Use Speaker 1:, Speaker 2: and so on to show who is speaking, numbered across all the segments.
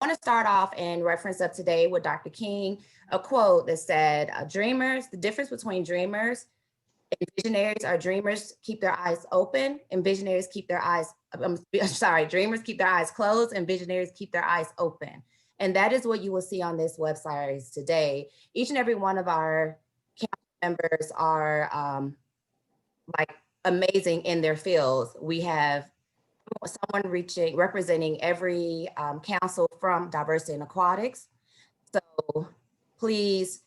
Speaker 1: want to start off and reference up today with Dr. King, a quote that said, dreamers, the difference between dreamers and visionaries are dreamers keep their eyes open and visionaries keep their eyes, dreamers keep their eyes closed and visionaries keep their eyes open. And that is what you will see on this website today. Each and every one of our council members are like amazing in their fields. We have someone representing every council from Diversity in Aquatics. So please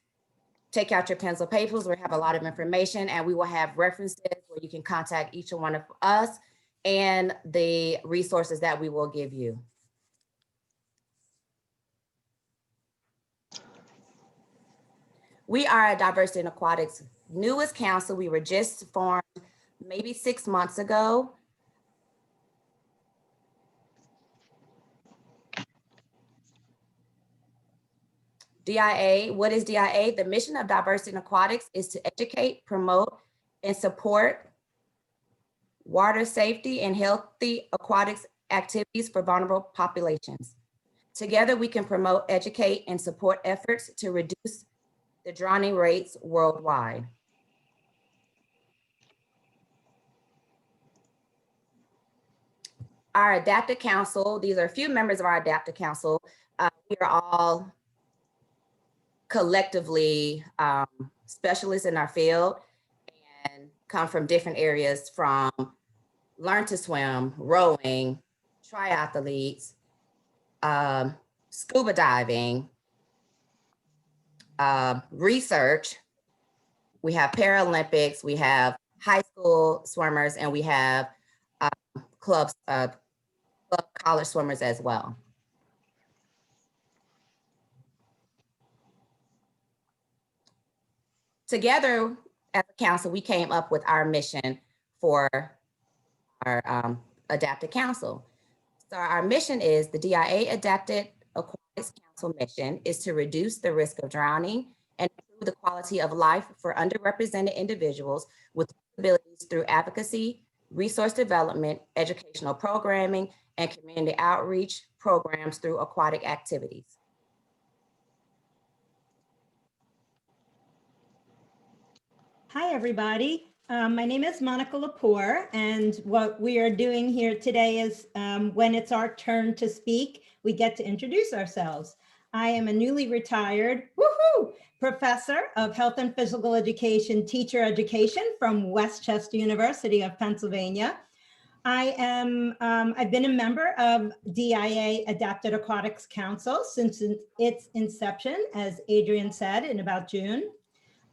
Speaker 1: take out your pencil papers. We have a lot of information and we will have references where you can contact each one of us and the resources that we will give you. We are Diversity in Aquatics' newest council. We were just formed maybe 6 months ago. DIA, what is DIA? The mission of Diversity in Aquatics is to educate, promote, and support water safety and healthy aquatics activities for vulnerable populations. Together, we can promote, educate, and support efforts to reduce the drowning rates worldwide. Our Adapted Council, these are a few members of our Adapted Council. We are all collectively specialists in our field and come from different areas from learn to swim, rowing, triathletes, scuba diving, research. We have Paralympics, we have high school swimmers, and we have club college swimmers as well. Together as a council, we came up with our mission for our Adapted Council. So our mission is the DIA Adapted Aquatics Council mission is to reduce the risk of drowning and improve the quality of life for underrepresented individuals with disabilities through advocacy, resource development, educational programming, and community outreach programs through aquatic activities.
Speaker 2: Hi, everybody. My name is Monica Lepore, and what we are doing here today is when it's our turn to speak, we get to introduce ourselves. I am a newly retired professor of health and physical education, teacher education from Westchester University of Pennsylvania. I've been a member of DIA Adapted Aquatics Council since its inception, as Adrian said, in about June.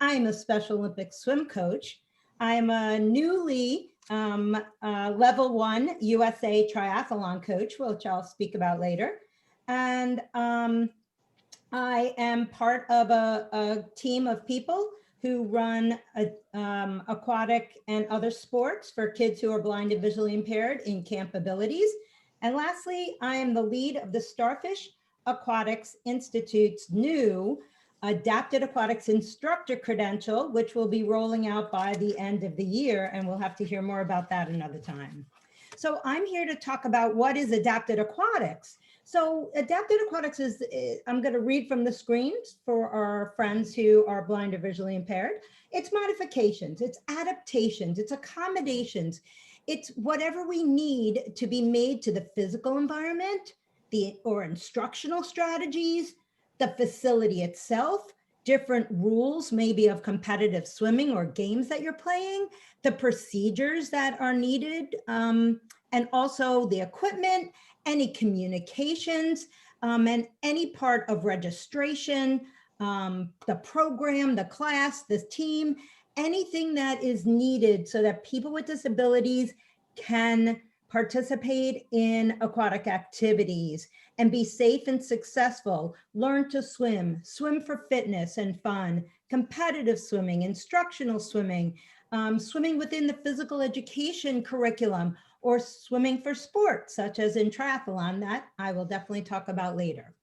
Speaker 2: I'm a Special Olympics swim coach. I'm a newly level 1 USA triathlon coach, which I'll speak about later. And I am part of a team of people who run aquatic and other sports for kids who are blind and visually impaired in Camp Abilities. And lastly, I am the lead of the Starfish Aquatics Institute's new Adapted Aquatics Instructor Credential, which will be rolling out by the end of the year, and we'll have to hear more about that another time. So I'm here to talk about what is Adapted Aquatics. So Adapted Aquatics is, I'm going to read from the screens for our friends who are blind or visually impaired. It's modifications, it's adaptations, it's accommodations. It's whatever we need to be made to the physical environment, or instructional strategies, the facility itself, different rules maybe of competitive swimming or games that you're playing, the procedures that are needed, and also the equipment, any communications, and any part of registration, the program, the class, the team, anything that is needed so that people with disabilities can participate in aquatic activities and be safe and successful, learn to swim, swim for fitness and fun, competitive swimming, instructional swimming, swimming within the physical education curriculum, or swimming for sports, such as in triathlon, that I will definitely talk about later.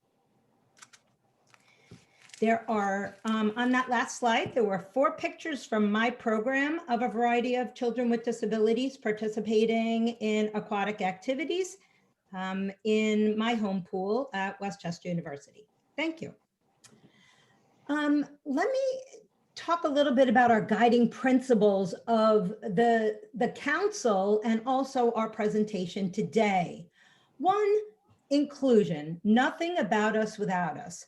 Speaker 2: There are, on that last slide, there were 4 pictures from my program of a variety of children with disabilities participating in aquatic activities. in my home pool at Westchester University. Thank you. Let me talk a little bit about our guiding principles of the council and also our presentation today. One, inclusion, nothing about us without us.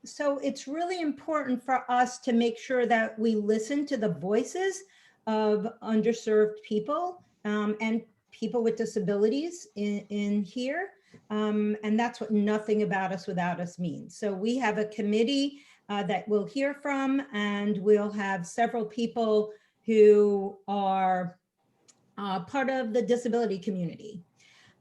Speaker 2: So it's really important for us to make sure that we listen to the voices of underserved people and people with disabilities in here. And that's what nothing about us without us means. So we have a committee that we'll hear from, and we'll have several people who are part of the disability community.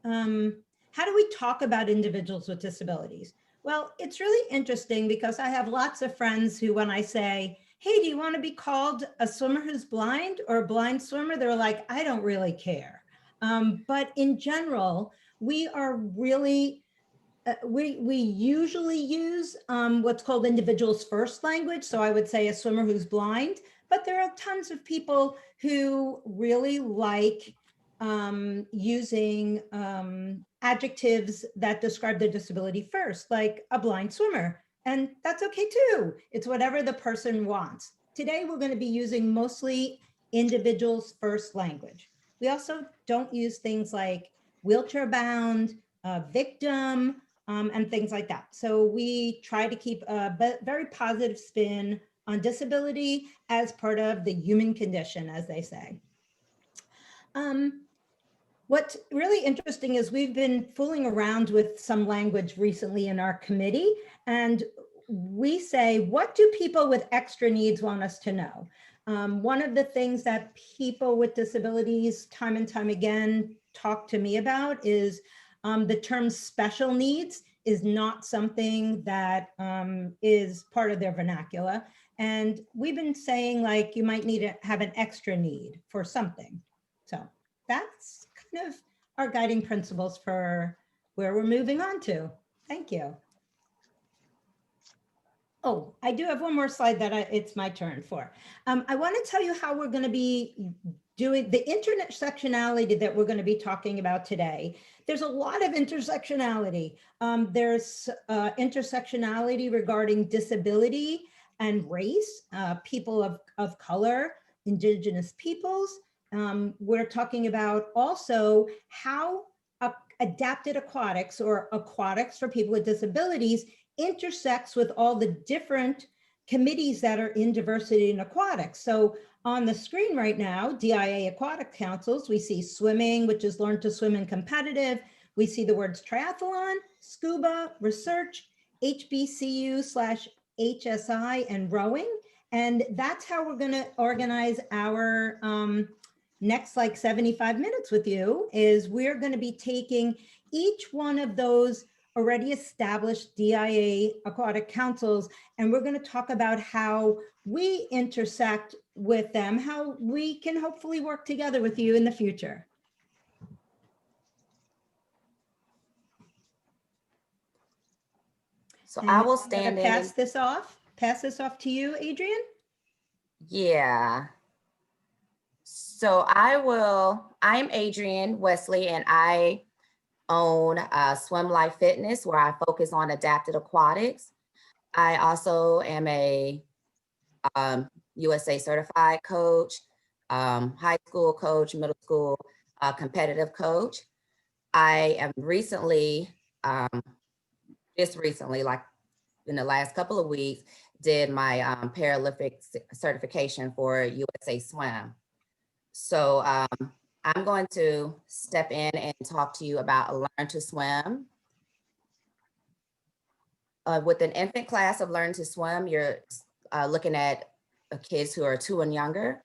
Speaker 2: How do we talk about individuals with disabilities? Well, it's really interesting because I have lots of friends who, when I say, hey, do you want to be called a swimmer who's blind or a blind swimmer? They're like, I don't really care. But in general, we are really, we usually use what's called individuals first language. So I would say a swimmer who's blind, but there are tons of people who really like using adjectives that describe their disability first, like a blind swimmer. And that's okay too. It's whatever the person wants. Today, we're going to be using mostly individuals first language. We also don't use things like wheelchair bound, victim, and things like that. So we try to keep a very positive spin on disability as part of the human condition, as they say. What's really interesting is we've been fooling around with some language recently in our committee, and we say, what do people with extra needs want us to know? One of the things that people with disabilities time and time again talk to me about is the term special needs is not something that is part of their vernacular. And we've been saying, like, you might need to have an extra need for something. So that's kind of our guiding principles for where we're moving on to. Thank you. Oh, I do have one more slide that it's my turn for. I want to tell you how we're going to be doing the intersectionality that we're going to be talking about today. There's a lot of intersectionality. There's intersectionality regarding disability and race, people of color, indigenous peoples. We're talking about also how adapted aquatics or aquatics for people with disabilities intersects with all the different committees that are in diversity in aquatics. So on the screen right now, DIA Aquatic Councils, we see swimming, which is learn to swim and competitive. We see the words triathlon, scuba, research, HBCU/HSI, and rowing. And that's how we're going to organize our next like 75 minutes with you, is we're going to be taking each one of those already established DIA aquatic councils, and we're going to talk about how we intersect with them, how we can hopefully work together with you in the future.
Speaker 1: So I will
Speaker 2: stand in. Pass this off to you, Adrian.
Speaker 1: Yeah. So I'm Adrian Wesley, and I own Swim Life Fitness, where I focus on adapted aquatics. I also am a USA certified coach, high school coach, middle school competitive coach. I am just recently, like in the last couple of weeks, did my Paralympic certification for USA Swim. So I'm going to step in and talk to you about Learn to Swim. With an infant class of Learn to Swim, you're looking at kids who are 2 and younger.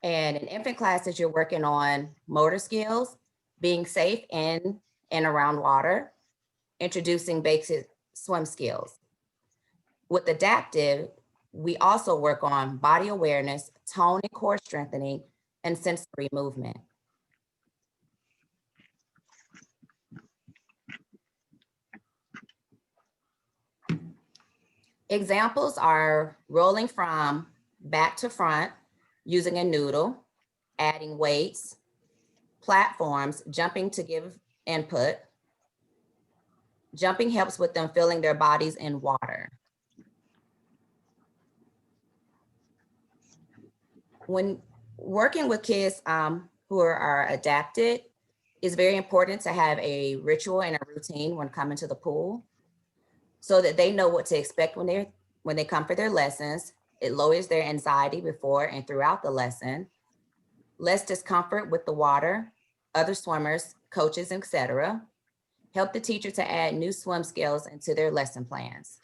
Speaker 1: And in infant classes, you're working on motor skills, being safe in and around water, introducing basic swim skills. With adaptive, we also work on body awareness, tone and core strengthening, and sensory movement. Examples are rolling from back to front using a noodle, adding weights, platforms, jumping to give input. Jumping helps with them filling their bodies in water. When working with kids who are adapted, it's very important to have a ritual and a routine when coming to the pool so that they know what to expect when they come for their lessons. It lowers their anxiety before and throughout the lesson, less discomfort with the water, other swimmers, coaches, etc. Help the teacher to add new swim skills into their lesson plans.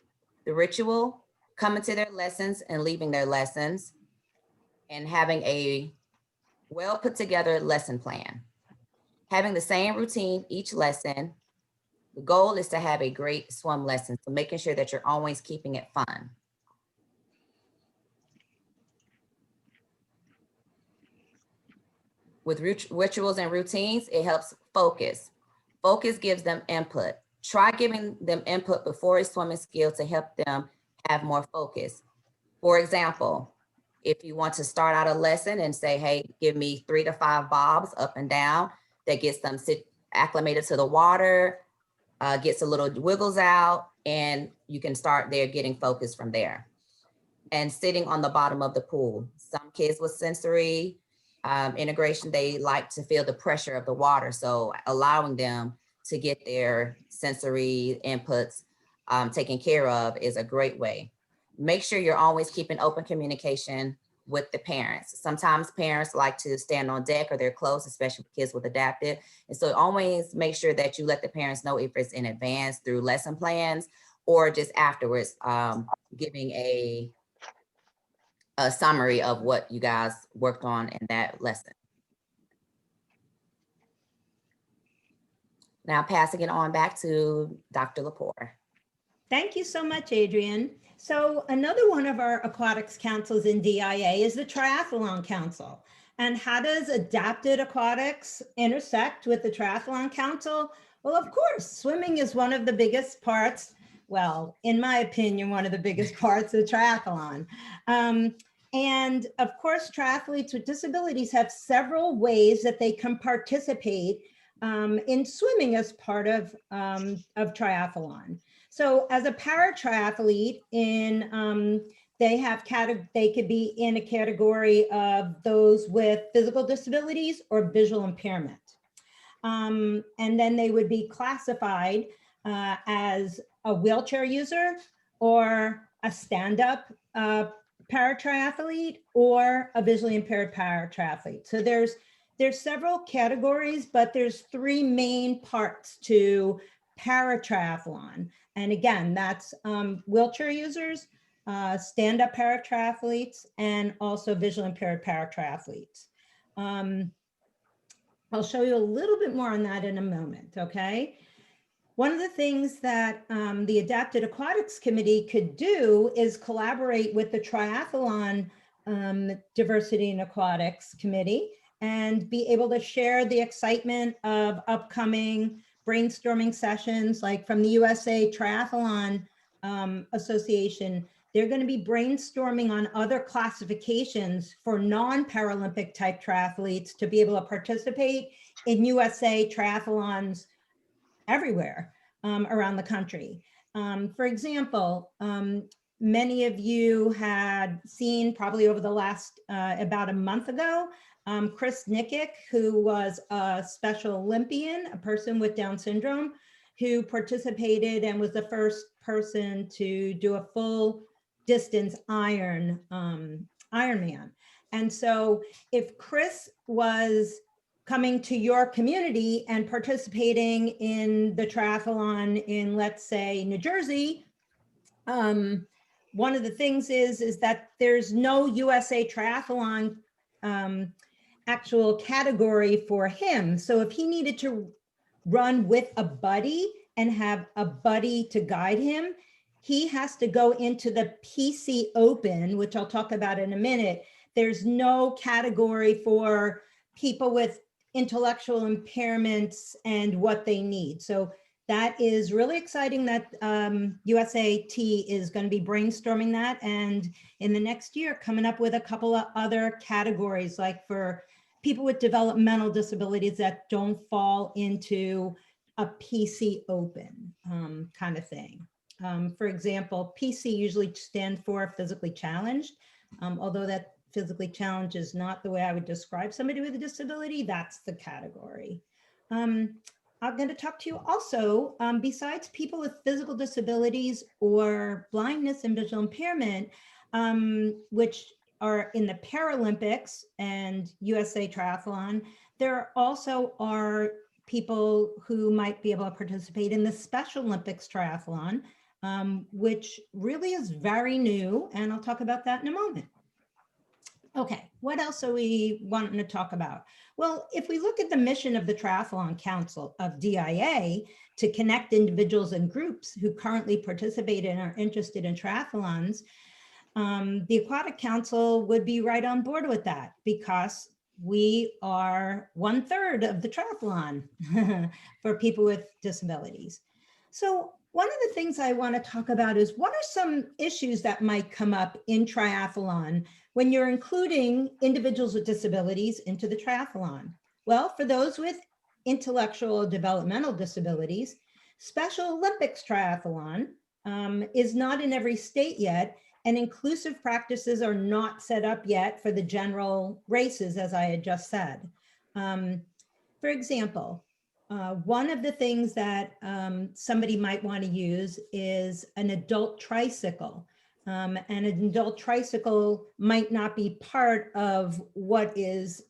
Speaker 1: The ritual, coming to their lessons and leaving their lessons, and having a well put together lesson plan. Having the same routine each lesson. The goal is to have a great swim lesson, so making sure that you're always keeping it fun. With rituals and routines, it helps focus. Focus gives them input. Try giving them input before a swimming skill to help them have more focus. For example, if you want to start out a lesson and say, hey, give me 3 to 5 bobs up and down, that gets them acclimated to the water, gets a little wiggles out, and you can start there getting focused from there. And sitting on the bottom of the pool. Some kids with sensory integration, they like to feel the pressure of the water. So allowing them to get their sensory inputs taken care of is a great way. Make sure you're always keeping open communication with the parents. Sometimes parents like to stand on deck or they're close, especially kids with adaptive. And so always make sure that you let the parents know if it's in advance through lesson plans or just afterwards, giving a summary of what you guys worked on in that lesson. Now passing it on back to Dr. Lepore.
Speaker 2: Thank you so much, Adrienne. So another one of our aquatics councils in DIA is the Triathlon Council. And how does Adapted Aquatics intersect with the Triathlon Council? Well, of course, swimming is one of the biggest parts, well, in my opinion, one of the biggest parts of triathlon. And of course, triathletes with disabilities have several ways that they can participate in swimming as part of triathlon. So as a paratriathlete, they could be in a category of those with physical disabilities or visual impairment. And then they would be classified as a wheelchair user or a stand-up paratriathlete or a visually impaired paratriathlete. So there's several categories, but there's 3 main parts to paratriathlon. And again, that's wheelchair users, stand-up paratriathletes, and also visually impaired paratriathletes. I'll show you a little bit more on that in a moment, okay? One of the things that the Adapted Aquatics Committee could do is collaborate with the Triathlon Diversity and Aquatics Committee and be able to share the excitement of upcoming brainstorming sessions, like from the USA Triathlon Association. They're going to be brainstorming on other classifications for non-Paralympic type triathletes to be able to participate in USA triathlons everywhere around the country. For example, many of you had seen probably over the last about a month ago, Chris Nickick, who was a Special Olympian, a person with Down syndrome, who participated and was the first person to do a full distance Ironman. And so if Chris was coming to your community and participating in the triathlon in, let's say, New Jersey, one of the things is that there's no USA Triathlon actual category for him. So if he needed to run with a buddy and have a buddy to guide him, he has to go into the PC Open, which I'll talk about in a minute. There's no category for people with intellectual impairments and what they need. So that is really exciting that USAT is going to be brainstorming that, and in the next year coming up with a couple of other categories, like for people with developmental disabilities that don't fall into a PC Open kind of thing. For example, PC usually stands for physically challenged, although that physically challenged is not the way I would describe somebody with a disability. That's the category. I'm going to talk to you also, besides people with physical disabilities or blindness and visual impairment, which are in the Paralympics and USA Triathlon, there also are people who might be able to participate in the Special Olympics Triathlon, which really is very new, and I'll talk about that in a moment. Okay, what else are we wanting to talk about? Well, if we look at the mission of the Triathlon Council of DIA to connect individuals and groups who currently participate and are interested in triathlons, the Aquatic Council would be right on board with that, because we are 1/3 of the triathlon for people with disabilities. So one of the things I want to talk about is, what are some issues that might come up in triathlon when you're including individuals with disabilities into the triathlon? Well, for those with intellectual or developmental disabilities, Special Olympics Triathlon is not in every state yet, and inclusive practices are not set up yet for the general races, as I had just said. For example, one of the things that somebody might want to use is an adult tricycle. And an adult tricycle might not be part of what is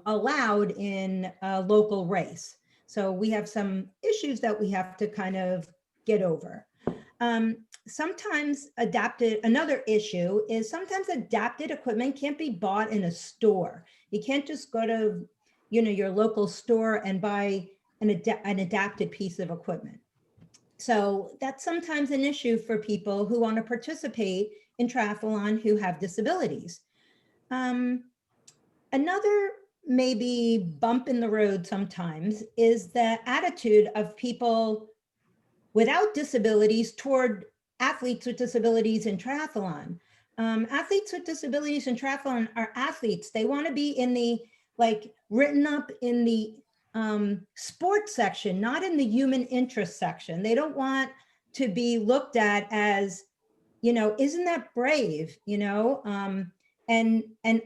Speaker 2: allowed in a local race. So we have some issues that we have to kind of get over. Sometimes another issue is sometimes adapted equipment can't be bought in a store. You can't just go to, your local store and buy an adapted piece of equipment. So that's sometimes an issue for people who want to participate in triathlon who have disabilities. Another maybe bump in the road sometimes is the attitude of people without disabilities toward athletes with disabilities in triathlon. Athletes with disabilities in triathlon are athletes. They want to be in the, written up in the sports section, not in the human interest section. They don't want to be looked at as, isn't that brave, and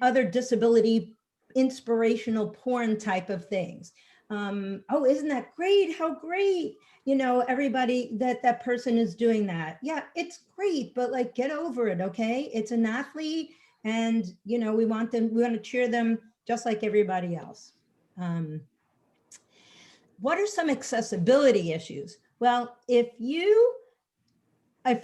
Speaker 2: other disability inspirational porn type of things. Oh, isn't that great? How great, everybody that person is doing that. Yeah, it's great, but get over it, okay? It's an athlete, and we want to cheer them just like everybody else. What are some accessibility issues? Well, if you've ever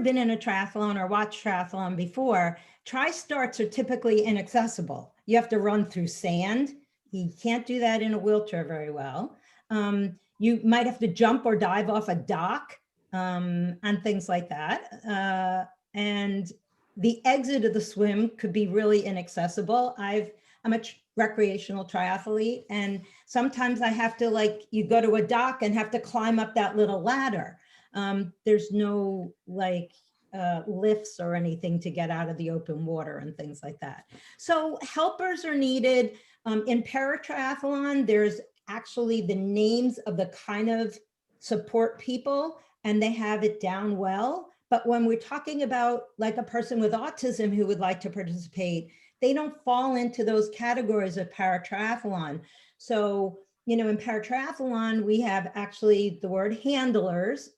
Speaker 2: been in a triathlon or watched triathlon before, tri-starts are typically inaccessible. You have to run through sand. You can't do that in a wheelchair very well. You might have to jump or dive off a dock and things like that. And the exit of the swim could be really inaccessible. I'm a recreational triathlete, and sometimes I have to, you go to a dock and have to climb up that little ladder. There's no lifts or anything to get out of the open water and things like that. So helpers are needed. In Paratriathlon, there's actually the names of the kind of support people, and they have it down well. But when we're talking about a person with autism who would like to participate, they don't fall into those categories of paratriathlon. So, in paratriathlon, we have actually the word handlers.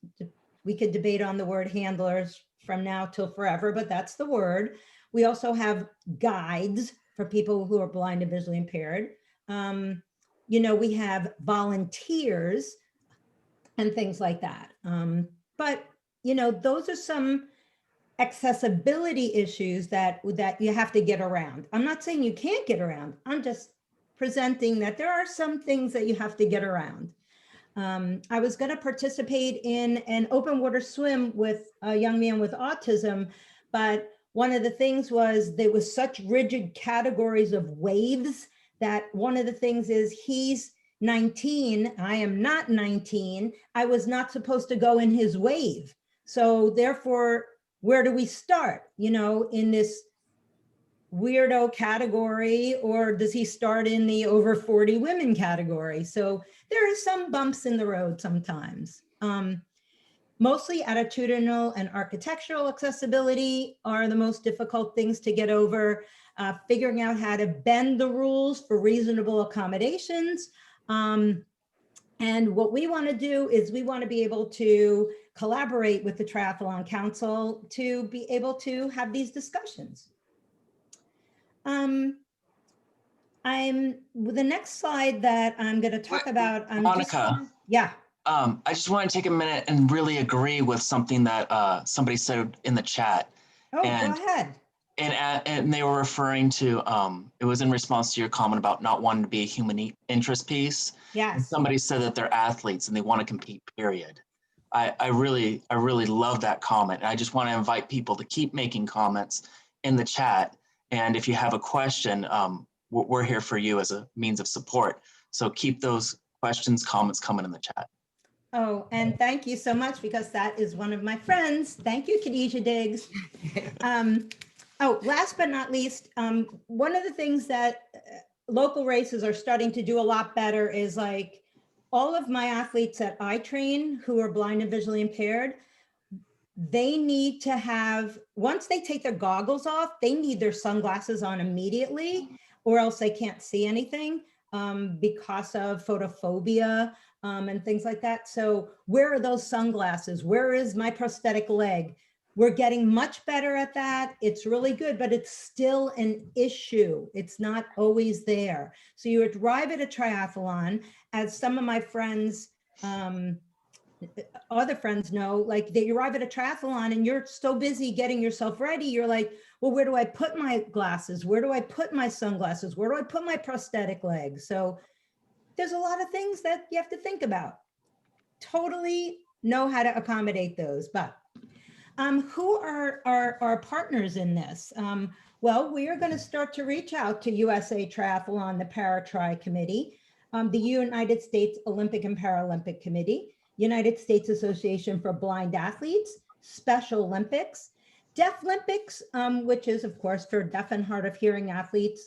Speaker 2: We could debate on the word handlers from now till forever, but that's the word. We also have guides for people who are blind and visually impaired. We have volunteers and things like that. But those are some accessibility issues that you have to get around. I'm not saying you can't get around. I'm just presenting that there are some things that you have to get around. I was going to participate in an open water swim with a young man with autism, but one of the things was there was such rigid categories of waves that one of the things is he's 19, I am not 19. I was not supposed to go in his wave. So therefore, where do we start, in this weirdo category, or does he start in the over 40 women category? So there are some bumps in the road sometimes. Mostly attitudinal and architectural accessibility are the most difficult things to get over. Figuring out how to bend the rules for reasonable accommodations. And what we want to do is we want to be able to collaborate with the Triathlon Council to be able to have these discussions. The next slide that I'm going to talk about.
Speaker 3: Monica.
Speaker 2: Yeah.
Speaker 3: I just want to take a minute and really agree with something that somebody said in the chat.
Speaker 2: Oh, go ahead.
Speaker 3: And they were referring to, it was in response to your comment about not wanting to be a human interest piece.
Speaker 2: Yes.
Speaker 3: And somebody said that they're athletes and they want to compete, period. I really love that comment. And I just want to invite people to keep making comments in the chat. And if you have a question, we're here for you as a means of support. So keep those questions, comments coming in the chat.
Speaker 2: Oh, and thank you so much, because that is one of my friends. Thank you, Khadijah Diggs. Oh, last but not least, one of the things that local races are starting to do a lot better is, like, all of my athletes that I train who are blind and visually impaired, they need to have, once they take their goggles off, they need their sunglasses on immediately, or else they can't see anything because of photophobia and things like that. So where are those sunglasses? Where is my prosthetic leg? We're getting much better at that. It's really good, but it's still an issue. It's not always there. So you arrive at a triathlon, as some of my friends, other friends know, like, they arrive at a triathlon and you're so busy getting yourself ready. You're like, well, where do I put my glasses? Where do I put my sunglasses? Where do I put my prosthetic leg? So there's a lot of things that you have to think about. Totally know how to accommodate those, but who are our partners in this? Well, we are going to start to reach out to USA Triathlon, the Para-Tri Committee, the United States Olympic and Paralympic Committee, United States Association for Blind Athletes, Special Olympics, Deaflympics, which is, of course, for deaf and hard of hearing athletes.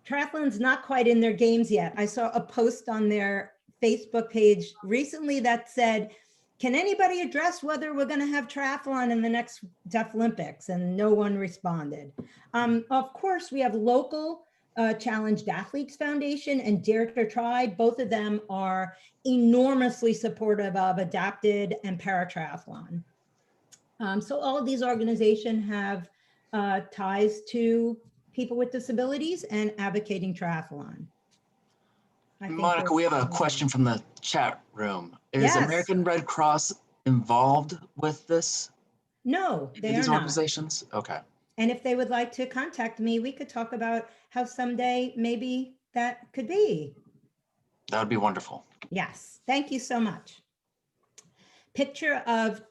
Speaker 2: Triathlon's not quite in their games yet. I saw a post on their Facebook page recently that said, can anybody address whether we're going to have triathlon in the next Deaflympics? And no one responded. Of course, we have local Challenged Athletes Foundation and Dare to Try. Both of them are enormously supportive of Adapted and Paratriathlon. So all of these organizations have ties to people with disabilities and advocating triathlon.
Speaker 3: Monica, we have a question from the chat room. Is
Speaker 2: Yes.
Speaker 3: American Red Cross involved with this?
Speaker 2: No, they are
Speaker 3: These
Speaker 2: not.
Speaker 3: organizations? Okay.
Speaker 2: And if they would like to contact me, we could talk about how someday maybe that could be.
Speaker 3: That would be wonderful.
Speaker 2: Yes, thank you so much. Picture of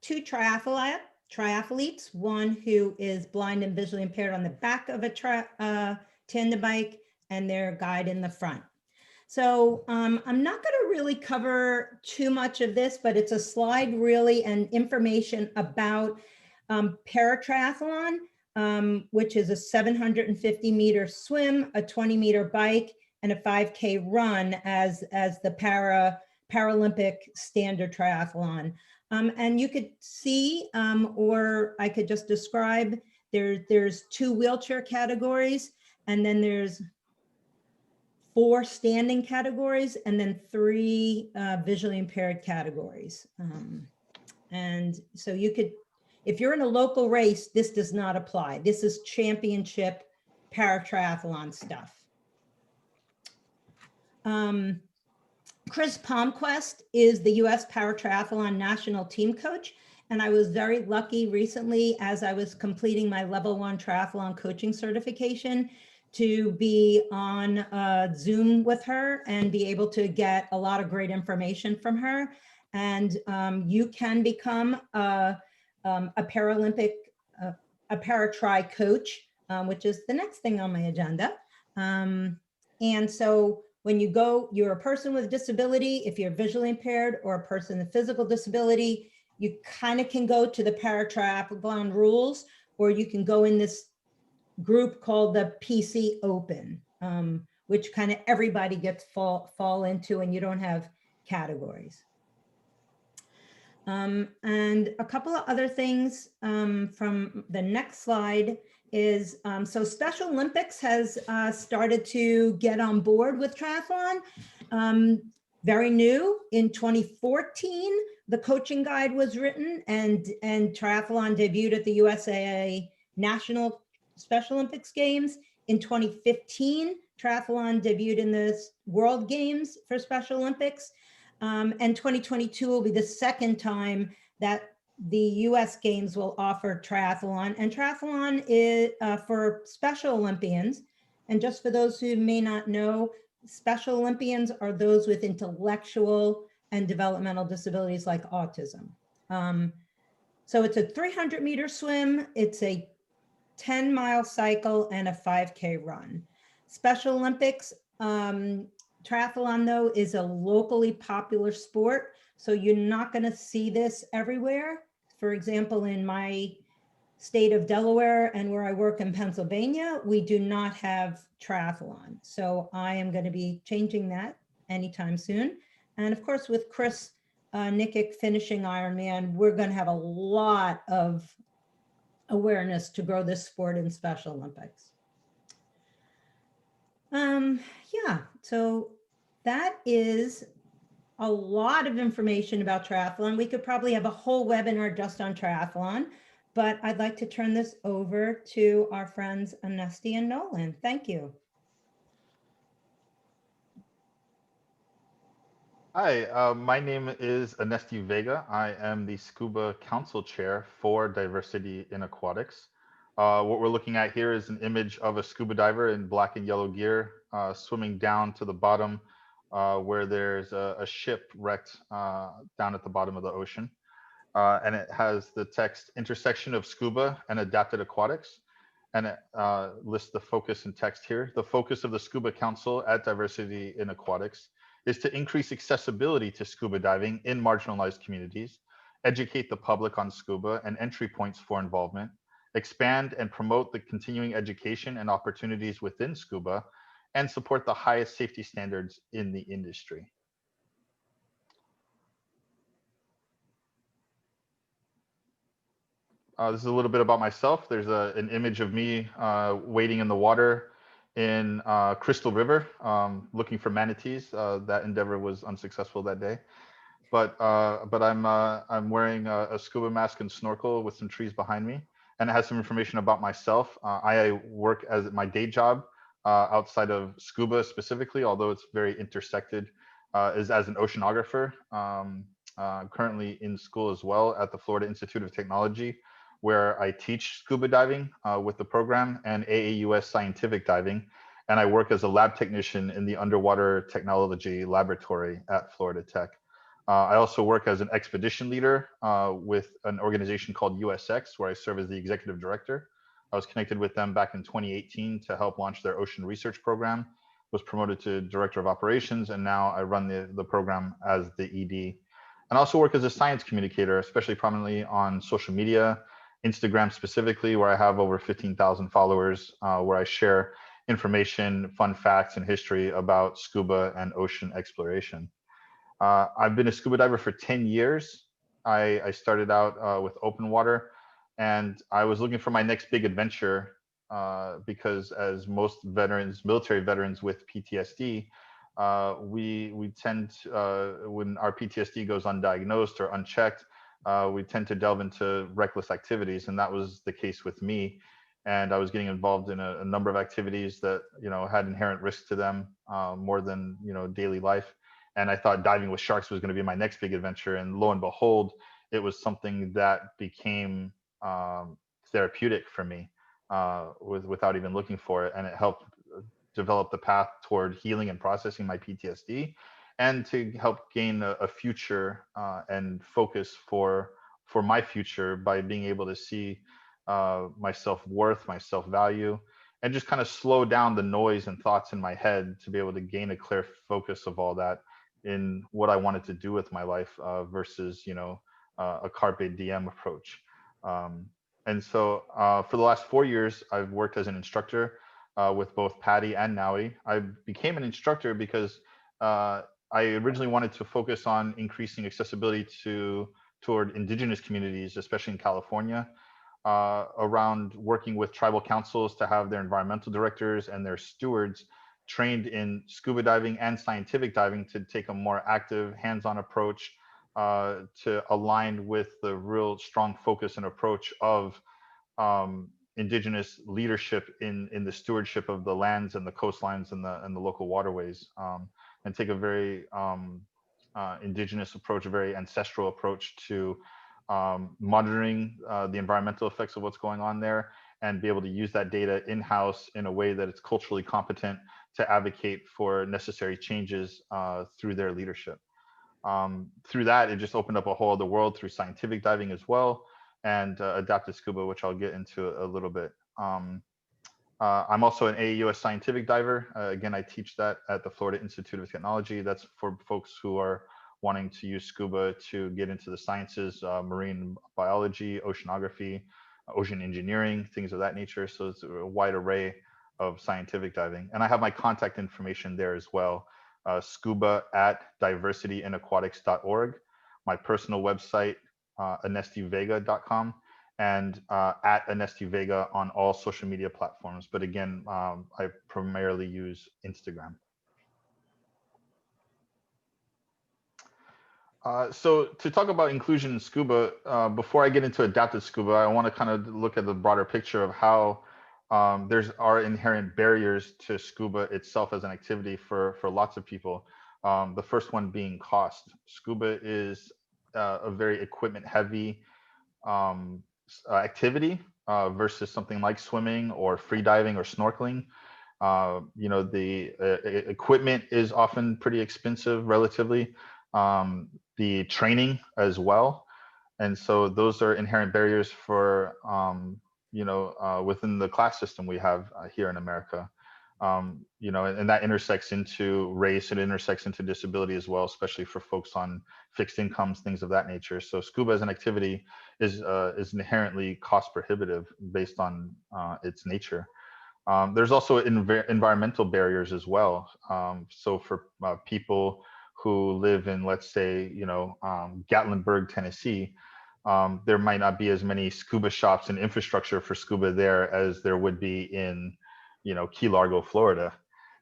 Speaker 2: two triathletes, one who is blind and visually impaired on the back of a tandem bike, and their guide in the front. So I'm not going to really cover too much of this, but it's a slide really and information about Paratriathlon, which is a 750-meter swim, a 20-meter bike, and a 5K run as the Paralympic standard triathlon. And you could see, or I could just describe, there's 2 wheelchair categories, and then there's 4 standing categories, and then 3 visually impaired categories. And so you could, if you're in a local race, this does not apply. This is championship paratriathlon stuff. Chris Palmquist is the US Paratriathlon national team coach. And I was very lucky recently, as I was completing my level 1 triathlon coaching certification, to be on Zoom with her and be able to get a lot of great information from her. And you can become a Paralympic, a Para-Tri coach, which is the next thing on my agenda. And so when you go, you're a person with a disability, if you're visually impaired, or a person with physical disability, you kind of can go to the Paratriathlon rules, or you can go in this group called the PC Open, which kind of everybody gets fall into, and you don't have categories. And a couple of other things from the next slide is, so Special Olympics has started to get on board with triathlon. Very new. In 2014, the coaching guide was written, and triathlon debuted at the USAA National Special Olympics Games. In 2015, triathlon debuted in the World Games for Special Olympics. And 2022 will be the second time that the US Games will offer triathlon. And triathlon is for Special Olympians. And just for those who may not know, Special Olympians are those with intellectual and developmental disabilities like autism. So it's a 300-meter swim, it's a 10-mile cycle, and a 5K run. Special Olympics, triathlon, though, is a locally popular sport, so you're not going to see this everywhere. For example, in my state of Delaware and where I work in Pennsylvania, we do not have triathlon. So I am going to be changing that anytime soon. And of course, with Chris Nickick finishing Ironman, we're going to have a lot of awareness to grow this sport in Special Olympics. Yeah, so that is a lot of information about triathlon. We could probably have a whole webinar just on triathlon, but I'd like to turn this over to our friends Anesti and Nolan. Thank you.
Speaker 4: Hi, my name is Anesti Vega. I am the Scuba Council Chair for Diversity in Aquatics. What we're looking at here is an image of a scuba diver in black and yellow gear swimming down to the bottom where there's a ship wrecked down at the bottom of the ocean. And it has the text intersection of scuba and adapted aquatics. And it lists the focus and text here. The focus of the Scuba Council at Diversity in Aquatics is to increase accessibility to scuba diving in marginalized communities, educate the public on scuba and entry points for involvement, expand and promote the continuing education and opportunities within scuba, and support the highest safety standards in the industry. This is a little bit about myself. There's an image of me wading in the water in Crystal River, looking for manatees. That endeavor was unsuccessful that day, but I'm wearing a scuba mask and snorkel with some trees behind me, and it has some information about myself. I work as my day job outside of scuba specifically, although it's very intersected, is as an oceanographer. Currently in school as well at the Florida Institute of Technology, where I teach scuba diving with the program and AAUS scientific diving. And I work as a lab technician in the underwater technology laboratory at Florida Tech. I also work as an expedition leader with an organization called USX, where I serve as the executive director. I was connected with them back in 2018 to help launch their ocean research program, was promoted to director of operations, and now I run the program as the ED. And I also work as a science communicator, especially prominently on social media, Instagram specifically, where I have over 15,000 followers, where I share information, fun facts, and history about scuba and ocean exploration. I've been a scuba diver for 10 years. I started out with open water, and I was looking for my next big adventure because, as most veterans, military veterans with PTSD, we tend to, when our PTSD goes undiagnosed or unchecked, we tend to delve into reckless activities, and that was the case with me. And I was getting involved in a number of activities that had inherent risk to them, more than daily life. And I thought diving with sharks was going to be my next big adventure. And lo and behold, it was something that became therapeutic for me without even looking for it, and it helped develop the path toward healing and processing my PTSD, and to help gain a future and focus for my future by being able to see my self-worth, my self-value, and just kind of slow down the noise and thoughts in my head to be able to gain a clear focus of all that in what I wanted to do with my life versus a carpe diem approach. And so for the last 4 years, I've worked as an instructor with both PADI and NAUI. I became an instructor because I originally wanted to focus on increasing accessibility toward indigenous communities, especially in California, around working with tribal councils to have their environmental directors and their stewards trained in scuba diving and scientific diving to take a more active, hands-on approach to align with the real strong focus and approach of indigenous leadership in the stewardship of the lands and the coastlines and the local waterways, and take a very indigenous approach, a very ancestral approach to monitoring the environmental effects of what's going on there, and be able to use that data in-house in a way that it's culturally competent to advocate for necessary changes through their leadership. Through that, it just opened up a whole other world through scientific diving as well, and adapted scuba, which I'll get into a little bit. I'm also an AAUS scientific diver. Again, I teach that at the Florida Institute of Technology. That's for folks who are wanting to use scuba to get into the sciences, marine biology, oceanography, ocean engineering, things of that nature. So it's a wide array of scientific diving. And I have my contact information there as well. Scuba@diversityiinaquatics.org, my personal website, anestivega.com, and at anestivega on all social media platforms. But again, I primarily use Instagram. So to talk about inclusion in scuba, before I get into adapted scuba, I want to kind of look at the broader picture of how there are inherent barriers to scuba itself as an activity for lots of people. The first one being cost. Scuba is a very equipment heavy activity versus something like swimming or free diving or snorkeling. The equipment is often pretty expensive relatively. The training as well. And so those are inherent barriers for, within the class system we have here in America. And that intersects into race, it intersects into disability as well, especially for folks on fixed incomes, things of that nature. So scuba as an activity is inherently cost prohibitive based on its nature. There's also environmental barriers as well. So for people who live in, let's say, Gatlinburg, Tennessee, there might not be as many scuba shops and infrastructure for scuba there as there would be in, Key Largo, Florida.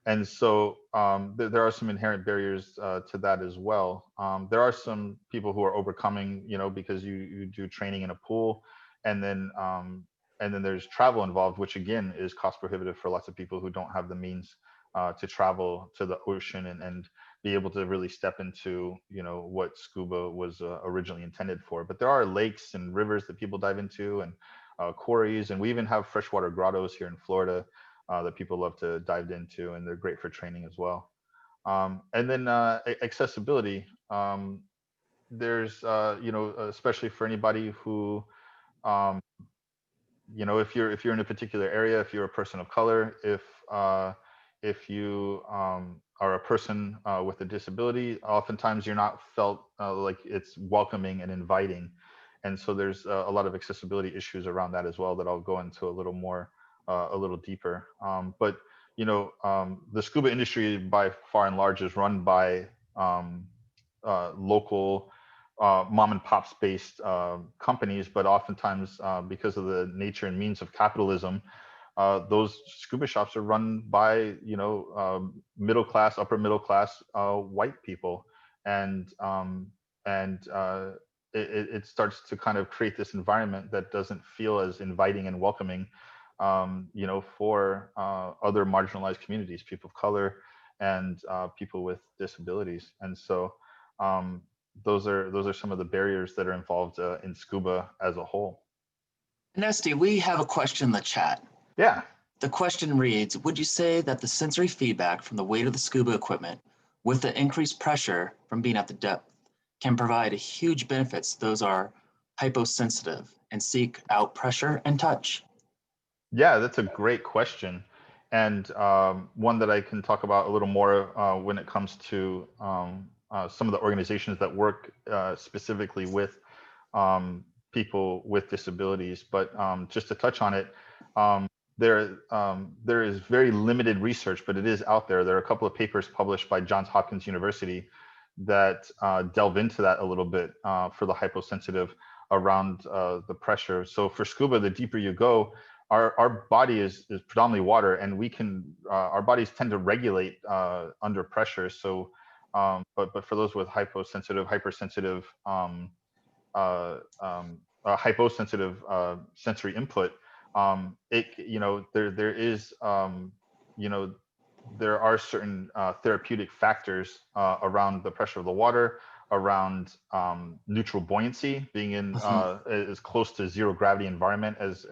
Speaker 4: And so there are some inherent barriers to that as well. There are some people who are overcoming, because you do training in a pool, and then there's travel involved, which again is cost prohibitive for lots of people who don't have the means to travel to the ocean and be able to really step into, what scuba was originally intended for. But there are lakes and rivers that people dive into, and quarries, and we even have freshwater grottos here in Florida that people love to dive into, and they're great for training as well. And then accessibility. There's, especially for anybody who, if you're in a particular area, if you're a person of color, if you are a person with a disability, oftentimes you're not felt like it's welcoming and inviting. And so there's a lot of accessibility issues around that as well that I'll go into a little more, a little deeper. But the scuba industry by far and large is run by local mom and pops based companies, but oftentimes because of the nature and means of capitalism, those scuba shops are run by middle class, upper middle class white people, and it starts to kind of create this environment that doesn't feel as inviting and welcoming, for other marginalized communities, people of color, and people with disabilities. And so those are some of the barriers that are involved in scuba as a whole.
Speaker 3: Nesty, we have a question in the chat.
Speaker 4: Yeah.
Speaker 3: The question reads, would you say that the sensory feedback from the weight of the scuba equipment with the increased pressure from being at the depth can provide a huge benefits to those are hyposensitive and seek out pressure and touch?
Speaker 4: Yeah, that's a great question. And one that I can talk about a little more when it comes to some of the organizations that work specifically with people with disabilities. But just to touch on it, there is very limited research, but it is out there. There are a couple of papers published by Johns Hopkins University that delve into that a little bit for the hyposensitive around the pressure. So for scuba, the deeper you go, our body is predominantly water, and we can our bodies tend to regulate under pressure. So but for those with hyposensitive, hypersensitive, hyposensitive sensory input, there is there are certain therapeutic factors around the pressure of the water, around neutral buoyancy, being in as close to zero gravity environment as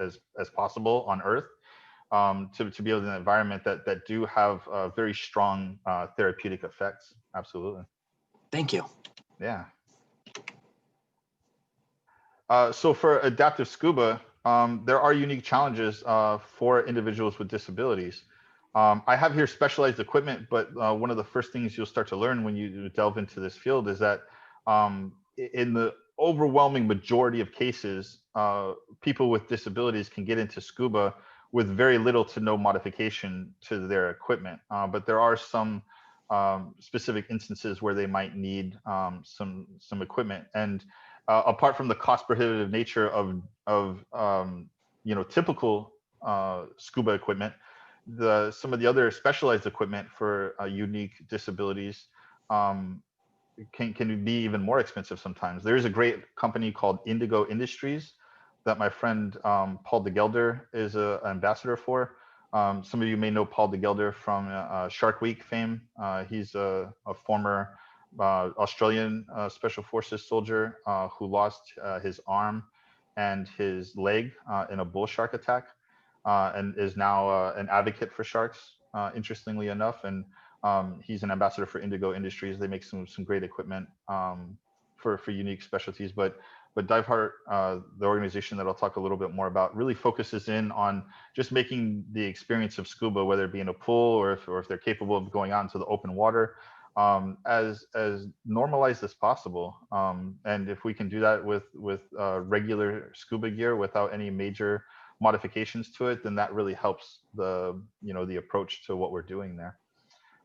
Speaker 4: possible on Earth, to be able to in an environment that do have very strong therapeutic effects. Absolutely.
Speaker 3: Thank you.
Speaker 4: Yeah. So for adaptive scuba, there are unique challenges for individuals with disabilities. I have here specialized equipment, but one of the first things you'll start to learn when you delve into this field is that in the overwhelming majority of cases, people with disabilities can get into scuba with very little to no modification to their equipment. But there are some specific instances where they might need some equipment. And apart from the cost prohibitive nature of typical scuba equipment, some of the other specialized equipment for unique disabilities can be even more expensive sometimes. There is a great company called Indigo Industries that my friend Paul DeGelder is an ambassador for. Some of you may know Paul DeGelder from Shark Week fame. He's a former Australian Special Forces soldier who lost his arm and his leg in a bull shark attack, and is now an advocate for sharks, interestingly enough. And he's an ambassador for Indigo Industries. They make some great equipment for unique specialties. But Diveheart, the organization that I'll talk a little bit more about, really focuses in on just making the experience of scuba, whether it be in a pool or if they're capable of going out into the open water, as normalized as possible. And if we can do that with regular scuba gear without any major modifications to it, then that really helps the approach to what we're doing there.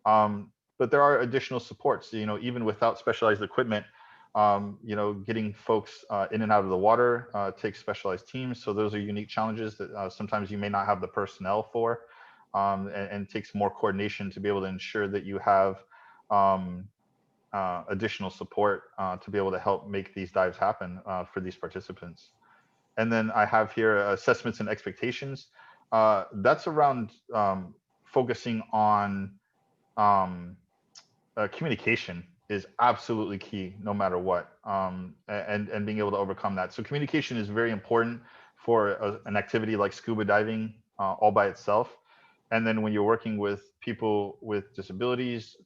Speaker 4: But there are additional supports, even without specialized equipment. Getting folks in and out of the water takes specialized teams. So those are unique challenges that sometimes you may not have the personnel for, and takes more coordination to be able to ensure that you have additional support to be able to help make these dives happen for these participants. And then I have here assessments and expectations. That's around focusing on communication is absolutely key no matter what, and being able to overcome that. So communication is very important for an activity like scuba diving all by itself. And then when you're working with people with disabilities,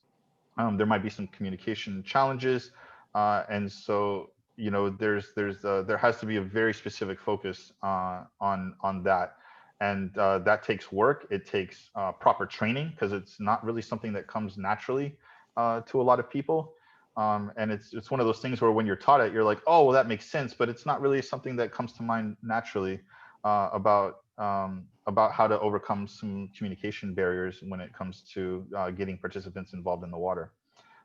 Speaker 4: there might be some communication challenges. And so, there has to be a very specific focus on that. And that takes work. It takes proper training, because it's not really something that comes naturally to a lot of people. And it's one of those things where when you're taught it, you're like, oh, well, that makes sense, but it's not really something that comes to mind naturally about how to overcome some communication barriers when it comes to getting participants involved in the water.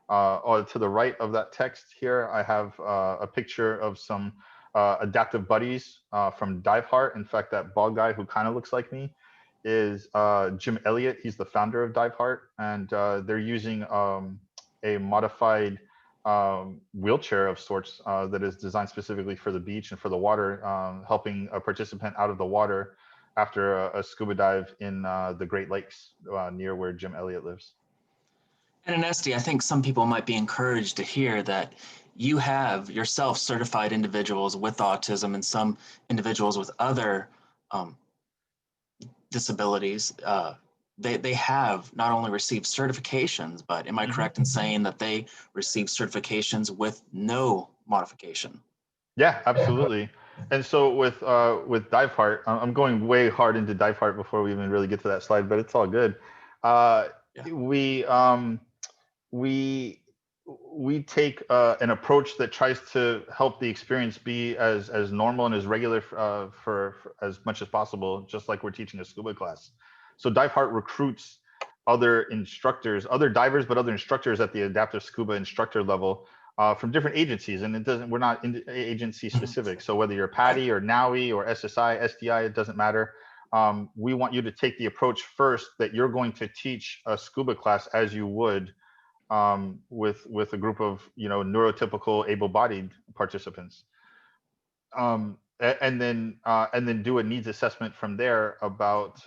Speaker 4: To the right of that text here, I have a picture of some adaptive buddies from Diveheart. In fact, that bald guy who kind of looks like me is Jim Elliott. He's the founder of Diveheart, and they're using a modified wheelchair of sorts that is designed specifically for the beach and for the water, helping a participant out of the water after a scuba dive in the Great Lakes near where Jim Elliott lives.
Speaker 3: And Anesti, I think some people might be encouraged to hear that you have yourself certified individuals with autism and some individuals with other disabilities. They have not only received certifications, but am I correct in saying that they received certifications with no modification?
Speaker 4: Yeah, absolutely. And so with Diveheart, I'm going way hard into Diveheart before we even really get to that slide, but it's all good. We we take an approach that tries to help the experience be as normal and as regular for as much as possible, just like we're teaching a scuba class. So Dive Heart recruits other instructors, other divers, but other instructors at the adaptive scuba instructor level from different agencies. And it doesn't, we're not agency specific. So whether you're PADI or NAUI or SSI, SDI, it doesn't matter. We want you to take the approach first that you're going to teach a scuba class as you would with a group of, you know, neurotypical able-bodied participants. And then do a needs assessment from there about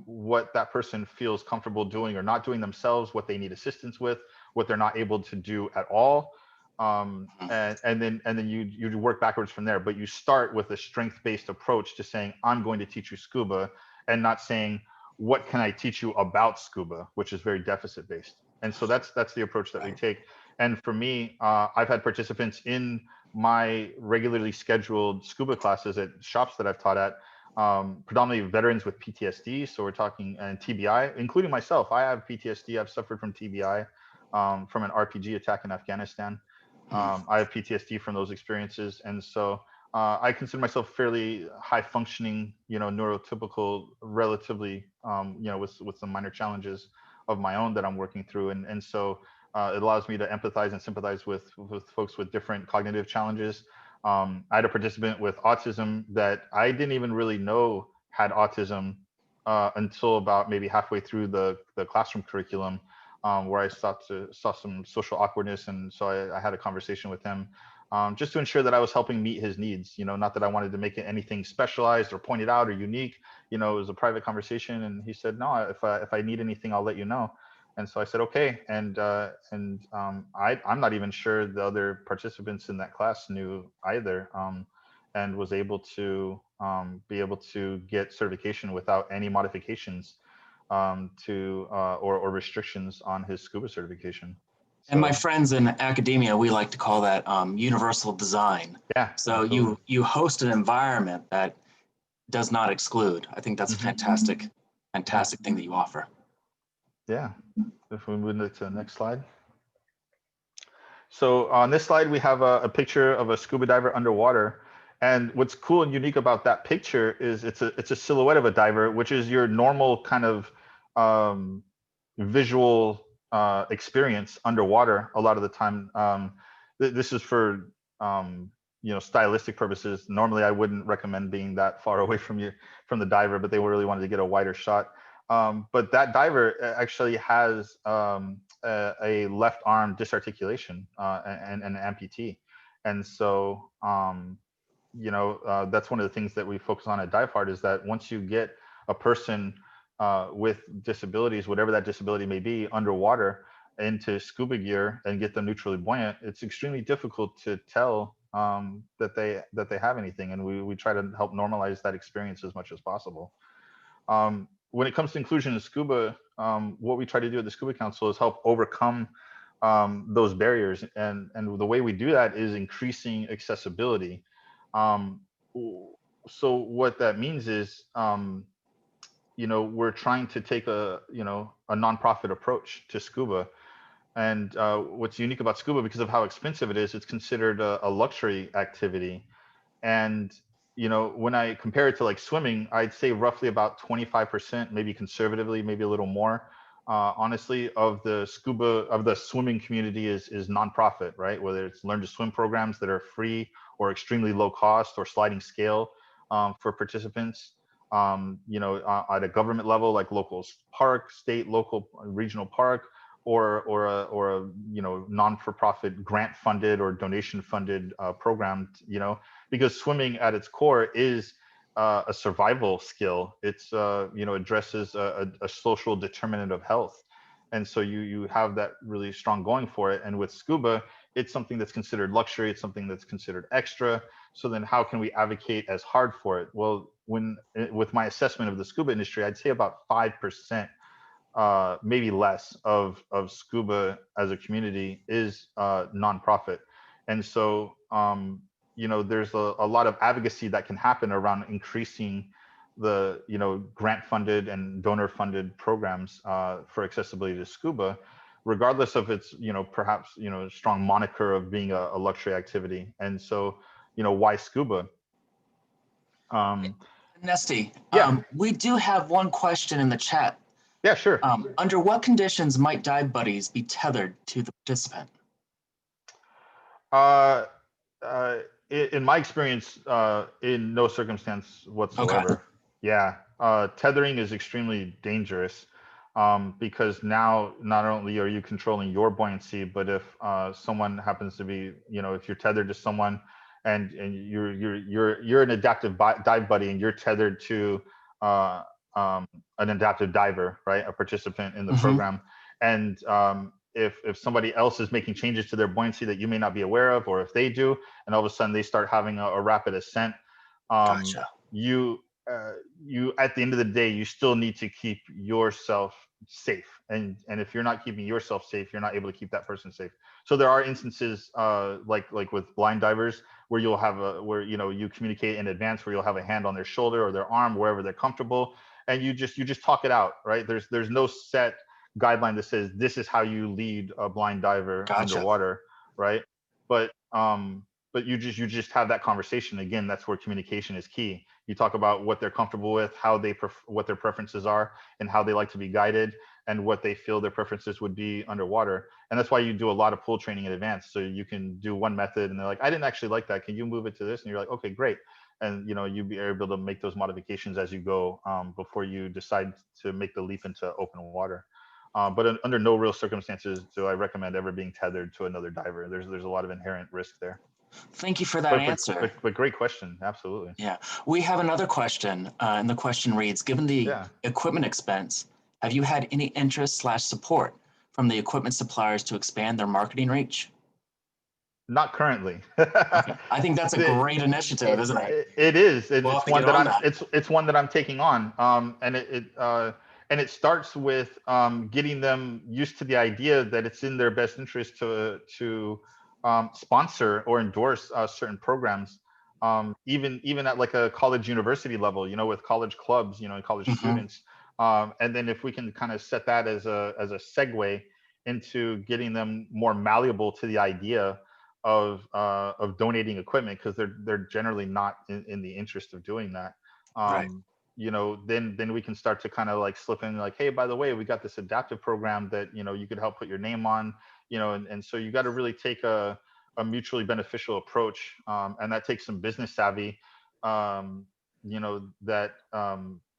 Speaker 4: what that person feels comfortable doing or not doing themselves, what they need assistance with, what they're not able to do at all. And then you work backwards from there. But you start with a strength-based approach to saying, I'm going to teach you scuba, and not saying, what can I teach you about scuba, which is very deficit-based. And so that's the approach that we take. And for me, I've had participants in my regularly scheduled scuba classes at shops that I've taught at, predominantly veterans with PTSD. So we're talking, and TBI, including myself. I have PTSD. I've suffered from TBI from an RPG attack in Afghanistan. I have PTSD from those experiences. And so I consider myself fairly high functioning, you know, neurotypical, relatively, you know, with some minor challenges of my own that I'm working through. And so it allows me to empathize and sympathize with folks with different cognitive challenges. I had a participant with autism that I didn't even really know had autism until about maybe halfway through the classroom curriculum, where I saw some social awkwardness. And so I had a conversation with him just to ensure that I was helping meet his needs, you know, not that I wanted to make it anything specialized or pointed out or unique. You know, it was a private conversation, and he said, no, if I need anything, I'll let you know. And so I said, okay. And I'm not even sure the other participants in that class knew either, and was able to be able to get certification without any modifications or restrictions on his scuba certification.
Speaker 3: And my friends in academia, we like to call that universal design.
Speaker 4: Yeah.
Speaker 3: So you host an environment that does not exclude. I think that's a fantastic thing that you offer.
Speaker 4: Yeah. If we move to the next slide. So on this slide, we have a picture of a scuba diver underwater. And what's cool and unique about that picture is it's a silhouette of a diver, which is your normal kind of visual experience underwater a lot of the time. This is for you know, stylistic purposes. Normally, I wouldn't recommend being that far away from the diver, but they really wanted to get a wider shot. But that diver actually has a left arm disarticulation and an amputee. And so, you know, that's one of the things that we focus on at Dive Heart, is that once you get a person with disabilities, whatever that disability may be, underwater into scuba gear and get them neutrally buoyant, it's extremely difficult to tell that they have anything. And we try to help normalize that experience as much as possible. When it comes to inclusion in scuba, what we try to do at the Scuba Council is help overcome those barriers. And the way we do that is increasing accessibility. So what that means is, you know, we're trying to take a nonprofit approach to scuba. And what's unique about scuba, because of how expensive it is, it's considered a luxury activity. And you know, when I compare it to like swimming, I'd say roughly about 25%, maybe conservatively, maybe a little more, honestly, of the swimming community is nonprofit, right? Whether it's learn to swim programs that are free or extremely low cost or sliding scale for participants. You know, at a government level, like local park, state, local, regional park, or a you know, non-for-profit grant funded or donation funded program, you know, because swimming at its core is a survival skill. It's you know, addresses a social determinant of health, and so you have that really strong going for it. And with scuba, it's something that's considered luxury. It's something that's considered extra. So then, how can we advocate as hard for it? Well, with my assessment of the scuba industry, I'd say about 5%. Maybe less of scuba as a community is nonprofit. And so, you know, there's a lot of advocacy that can happen around increasing the, you know, grant funded and donor funded programs for accessibility to scuba, regardless of its, perhaps, strong moniker of being a luxury activity. And so, why scuba?
Speaker 3: Nesty,
Speaker 4: Yeah.
Speaker 3: we do have one question in the chat.
Speaker 4: Yeah, sure.
Speaker 3: Under what conditions might dive buddies be tethered to the participant?
Speaker 4: In my experience, in no circumstance whatsoever.
Speaker 3: Okay.
Speaker 4: Yeah. Tethering is extremely dangerous, because now not only are you controlling your buoyancy, but if someone happens to be, if you're tethered to someone and you're an adaptive dive buddy and you're tethered to an adaptive diver, right, a participant in the program, and if somebody else is making changes to their buoyancy that you may not be aware of, or if they do, and all of a sudden they start having a rapid ascent,
Speaker 3: Gotcha.
Speaker 4: you at the end of the day, you still need to keep yourself safe, and if you're not keeping yourself safe, you're not able to keep that person safe. So there are instances like with blind divers where you'll have you communicate in advance, where you'll have a hand on their shoulder or their arm, wherever they're comfortable, and you just talk it out, right? There's no set guideline that says this is how you lead a blind diver underwater, right? But you just have that conversation. Again, that's where communication is key. You talk about what they're comfortable with, what their preferences are, and how they like to be guided, and what they feel their preferences would be underwater. And that's why you do a lot of pool training in advance. So you can do one method and they're like, I didn't actually like that. Can you move it to this? And you're like, okay, great. And you'd be able to make those modifications as you go, before you decide to make the leap into open water. But under no real circumstances do I recommend ever being tethered to another diver. There's a lot of inherent risk there.
Speaker 3: Thank you for that answer.
Speaker 4: But great question. Absolutely.
Speaker 3: Yeah. We have another question, and the question reads, given the equipment expense, have you had any interest/support from the equipment suppliers to expand their marketing reach?
Speaker 4: Not currently.
Speaker 3: Okay. I think that's a great initiative, isn't it?
Speaker 4: It is.
Speaker 3: We'll
Speaker 4: It's one that I'm taking on. And it starts with getting them used to the idea that it's in their best interest to sponsor or endorse certain programs, even at like a college university level, with college clubs, and college students. And then if we can kind of set that as a segue into getting them more malleable to the idea of donating equipment, because they're generally not in the interest of doing that.
Speaker 3: Right.
Speaker 4: Then we can start to kind of like slip in like, hey, by the way, we got this adaptive program that you could help put your name on, and so you got to really take a mutually beneficial approach, and that takes some business savvy, that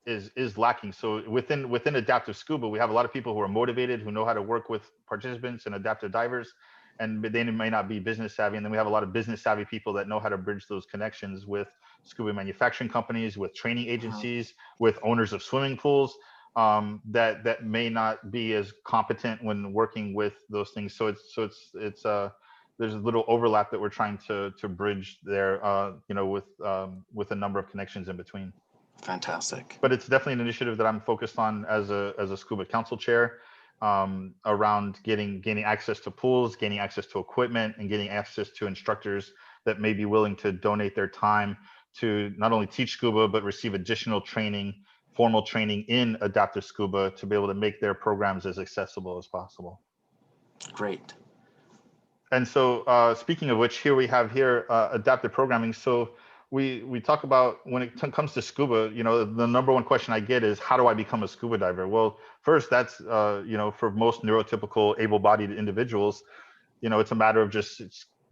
Speaker 4: is lacking. So within adaptive scuba, we have a lot of people who are motivated, who know how to work with participants and adaptive divers, and they may not be business savvy. And then we have a lot of business savvy people that know how to bridge those connections with scuba manufacturing companies, with training agencies, with owners of swimming pools, that may not be as competent when working with those things. So it's there's a little overlap that we're trying to bridge there, with a number of connections in between.
Speaker 3: Fantastic.
Speaker 4: But it's definitely an initiative that I'm focused on as a Scuba Council chair, around gaining access to pools, gaining access to equipment, and getting access to instructors that may be willing to donate their time to not only teach scuba, but receive additional training, formal training in adaptive scuba, to be able to make their programs as accessible as possible.
Speaker 3: Great.
Speaker 4: And so speaking of which, here we have adaptive programming. So we talk about, when it comes to scuba, the number one question I get is, how do I become a scuba diver? Well, first, that's, for most neurotypical able-bodied individuals, it's a matter of just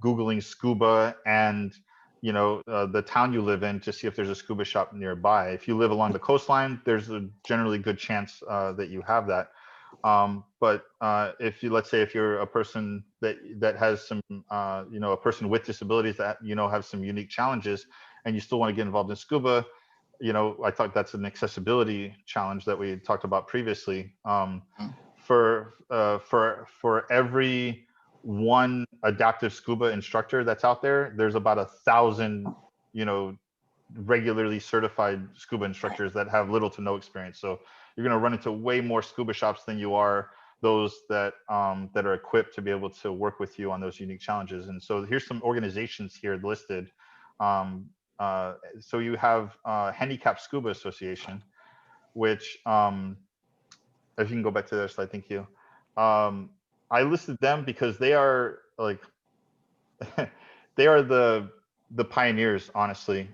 Speaker 4: Googling scuba and, the town you live in to see if there's a scuba shop nearby. If you live along the coastline, there's a generally good chance that you have that. But if you're a person that has some, a person with disabilities that, have some unique challenges, and you still want to get involved in scuba, I thought that's an accessibility challenge that we talked about previously. For every one adaptive scuba instructor that's out there, there's about 1,000, regularly certified scuba instructors that have little to no experience. So you're going to run into way more scuba shops than you are those that are equipped to be able to work with you on those unique challenges. And so here's some organizations here listed. So you have Handicap Scuba Association, which, if you can go back to this slide, thank you. I listed them because they are like they are the pioneers, honestly.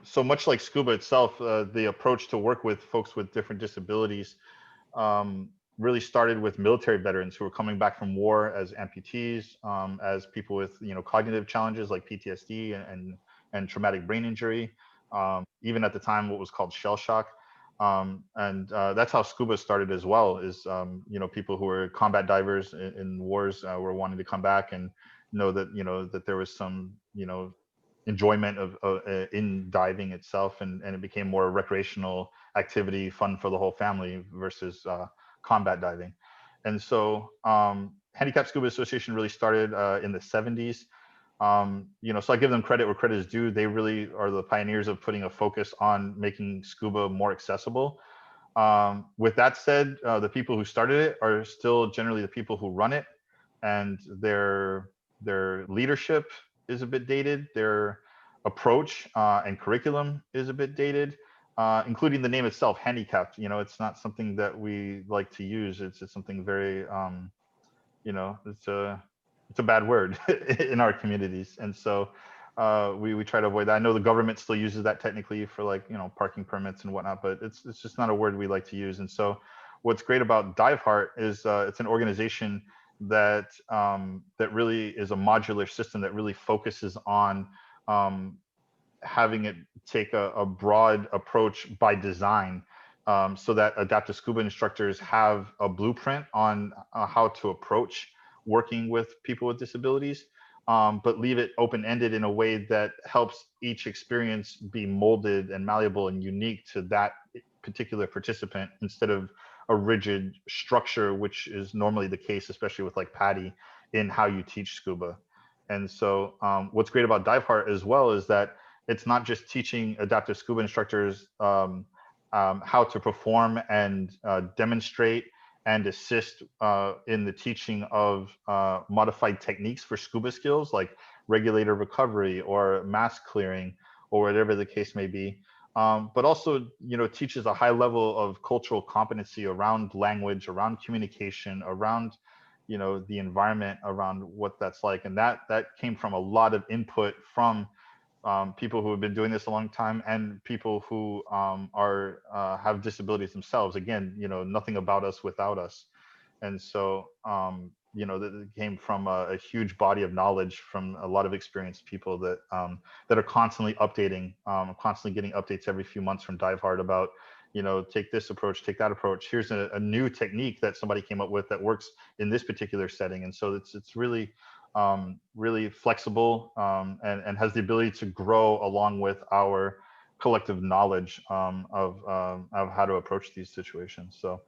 Speaker 4: So much like Scuba itself, the approach to work with folks with different disabilities really started with military veterans who were coming back from war as amputees, as people with cognitive challenges like PTSD and traumatic brain injury, even at the time what was called shell shock. And that's how Scuba started as well. Is people who were combat divers in wars were wanting to come back and know that that there was some enjoyment of in diving itself, and it became more recreational activity, fun for the whole family versus combat diving. And so Handicap Scuba Association really started in the 70s. So I give them credit where credit is due. They really are the pioneers of putting a focus on making scuba more accessible. With that said, the people who started it are still generally the people who run it, and their leadership is a bit dated. Their approach and curriculum is a bit dated, including the name itself, Handicap. It's not something that we like to use. It's something very it's a bad word in our communities, and so we try to avoid that. I know the government still uses that technically for parking permits and whatnot, but it's just not a word we like to use. And so what's great about DiveHeart is it's an organization that that really is a modular system that really focuses on having it take a broad approach by design, so that adaptive scuba instructors have a blueprint on how to approach working with people with disabilities, but leave it open-ended in a way that helps each experience be molded and malleable and unique to that particular participant, instead of a rigid structure, which is normally the case, especially with like PADI, in how you teach scuba. And so what's great about DiveHeart as well is that it's not just teaching adaptive scuba instructors how to perform and demonstrate and assist in the teaching of modified techniques for scuba skills, like regulator recovery or mask clearing or whatever the case may be, but also teaches a high level of cultural competency around language, around communication, around the environment, around what that's like. And that came from a lot of input from people who have been doing this a long time, and people who have disabilities themselves. Again, nothing about us without us. And so that came from a huge body of knowledge from a lot of experienced people that that are constantly updating, constantly getting updates every few months from DiveHeart about take this approach, take that approach. Here's a new technique that somebody came up with that works in this particular setting. And so it's really really flexible, and has the ability to grow along with our collective knowledge of how to approach these situations. So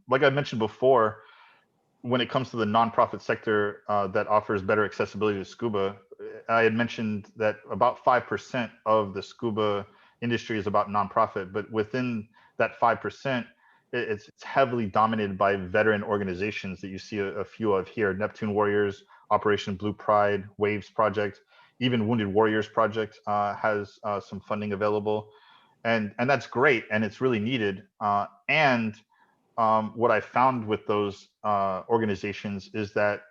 Speaker 4: like I mentioned before, when it comes to the nonprofit sector that offers better accessibility to scuba, I had mentioned that about 5% of the scuba industry is about nonprofit, but within that 5%, it's heavily dominated by veteran organizations that you see a few of here: Neptune Warriors, Operation Blue Pride, Waves Project, even Wounded Warriors Project has some funding available, and that's great, and it's really needed. And what I found with those organizations is that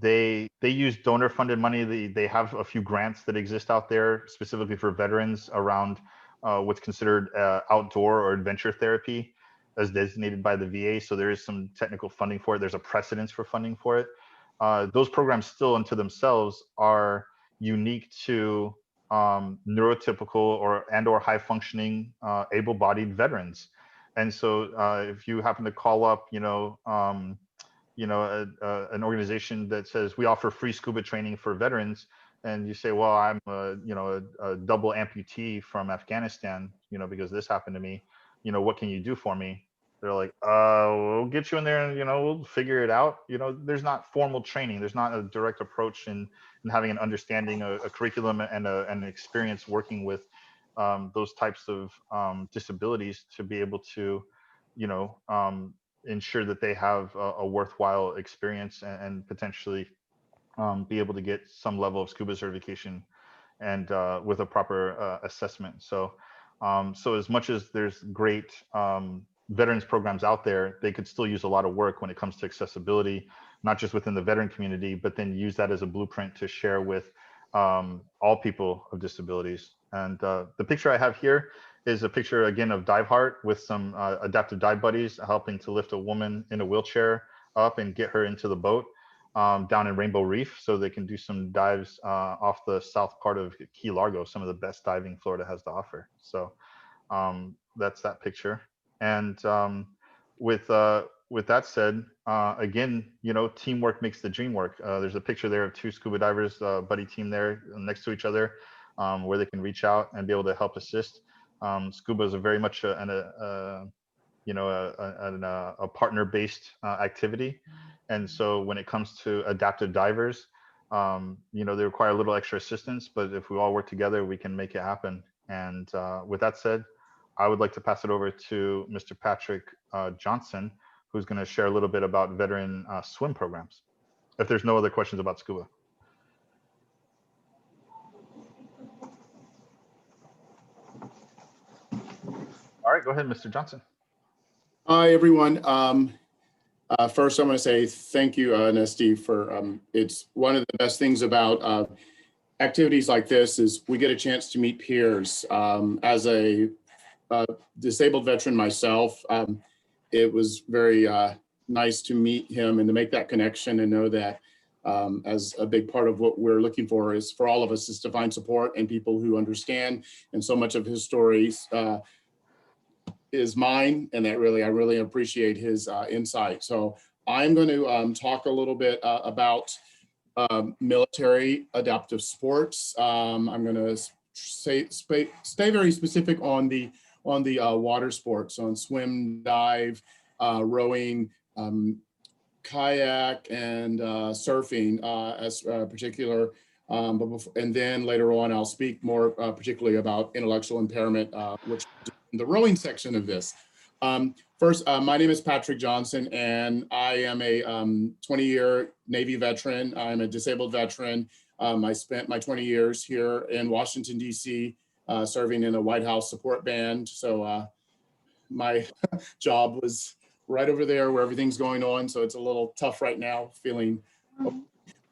Speaker 4: they use donor funded money. They have a few grants that exist out there specifically for veterans around what's considered outdoor or adventure therapy as designated by the VA. So there is some technical funding for it. There's a precedence for funding for it. Those programs still unto themselves are unique to neurotypical or high functioning able-bodied veterans. And so if you happen to call up, an organization that says we offer free scuba training for veterans, and you say, well, I'm a double amputee from Afghanistan, because this happened to me, what can you do for me? They're like, we'll get you in there and, we'll figure it out. There's not formal training. There's not a direct approach in having an understanding, a curriculum and an experience working with those types of disabilities to be able to, ensure that they have a worthwhile experience and potentially be able to get some level of scuba certification and with a proper assessment. So, so as much as there's great, veterans programs out there, they could still use a lot of work when it comes to accessibility, not just within the veteran community, but then use that as a blueprint to share with all people of disabilities. And the picture I have here is a picture again of Dive Heart with some adaptive dive buddies helping to lift a woman in a wheelchair up and get her into the boat down in Rainbow Reef so they can do some dives off the south part of Key Largo, some of the best diving Florida has to offer. So that's that picture. And with that said, again, you know, teamwork makes the dream work. There's a picture there of two scuba divers, buddy team there next to each other, where they can reach out and be able to help assist. Scuba is a very much a partner-based activity, and so when it comes to adaptive divers, you know, they require a little extra assistance, but if we all work together, we can make it happen. And with that said, I would like to pass it over to Mr. Patrick Johnson, who's going to share a little bit about veteran swim programs, if there's no other questions about scuba. All right, go ahead, Mr. Johnson.
Speaker 5: Hi, everyone. First, I want to say thank you, Nesty, for it's one of the best things about activities like this is we get a chance to meet peers. As a disabled veteran myself, it was very nice to meet him and to make that connection and know that as a big part of what we're looking for is for all of us is to find support and people who understand. And so much of his stories is mine, and that I really appreciate his insight. So I'm going to talk a little bit about military adaptive sports. I'm going to stay very specific on the water sports, on swim, dive, rowing, kayak, and surfing as particular. And then later on, I'll speak more particularly about intellectual impairment, which is the rowing section of this. First, my name is Patrick Johnson, and I am a 20-year Navy veteran. I'm a disabled veteran. I spent my 20 years here in Washington, D.C., serving in a White House support band. So my job was right over there where everything's going on. So it's a little tough right now, feeling.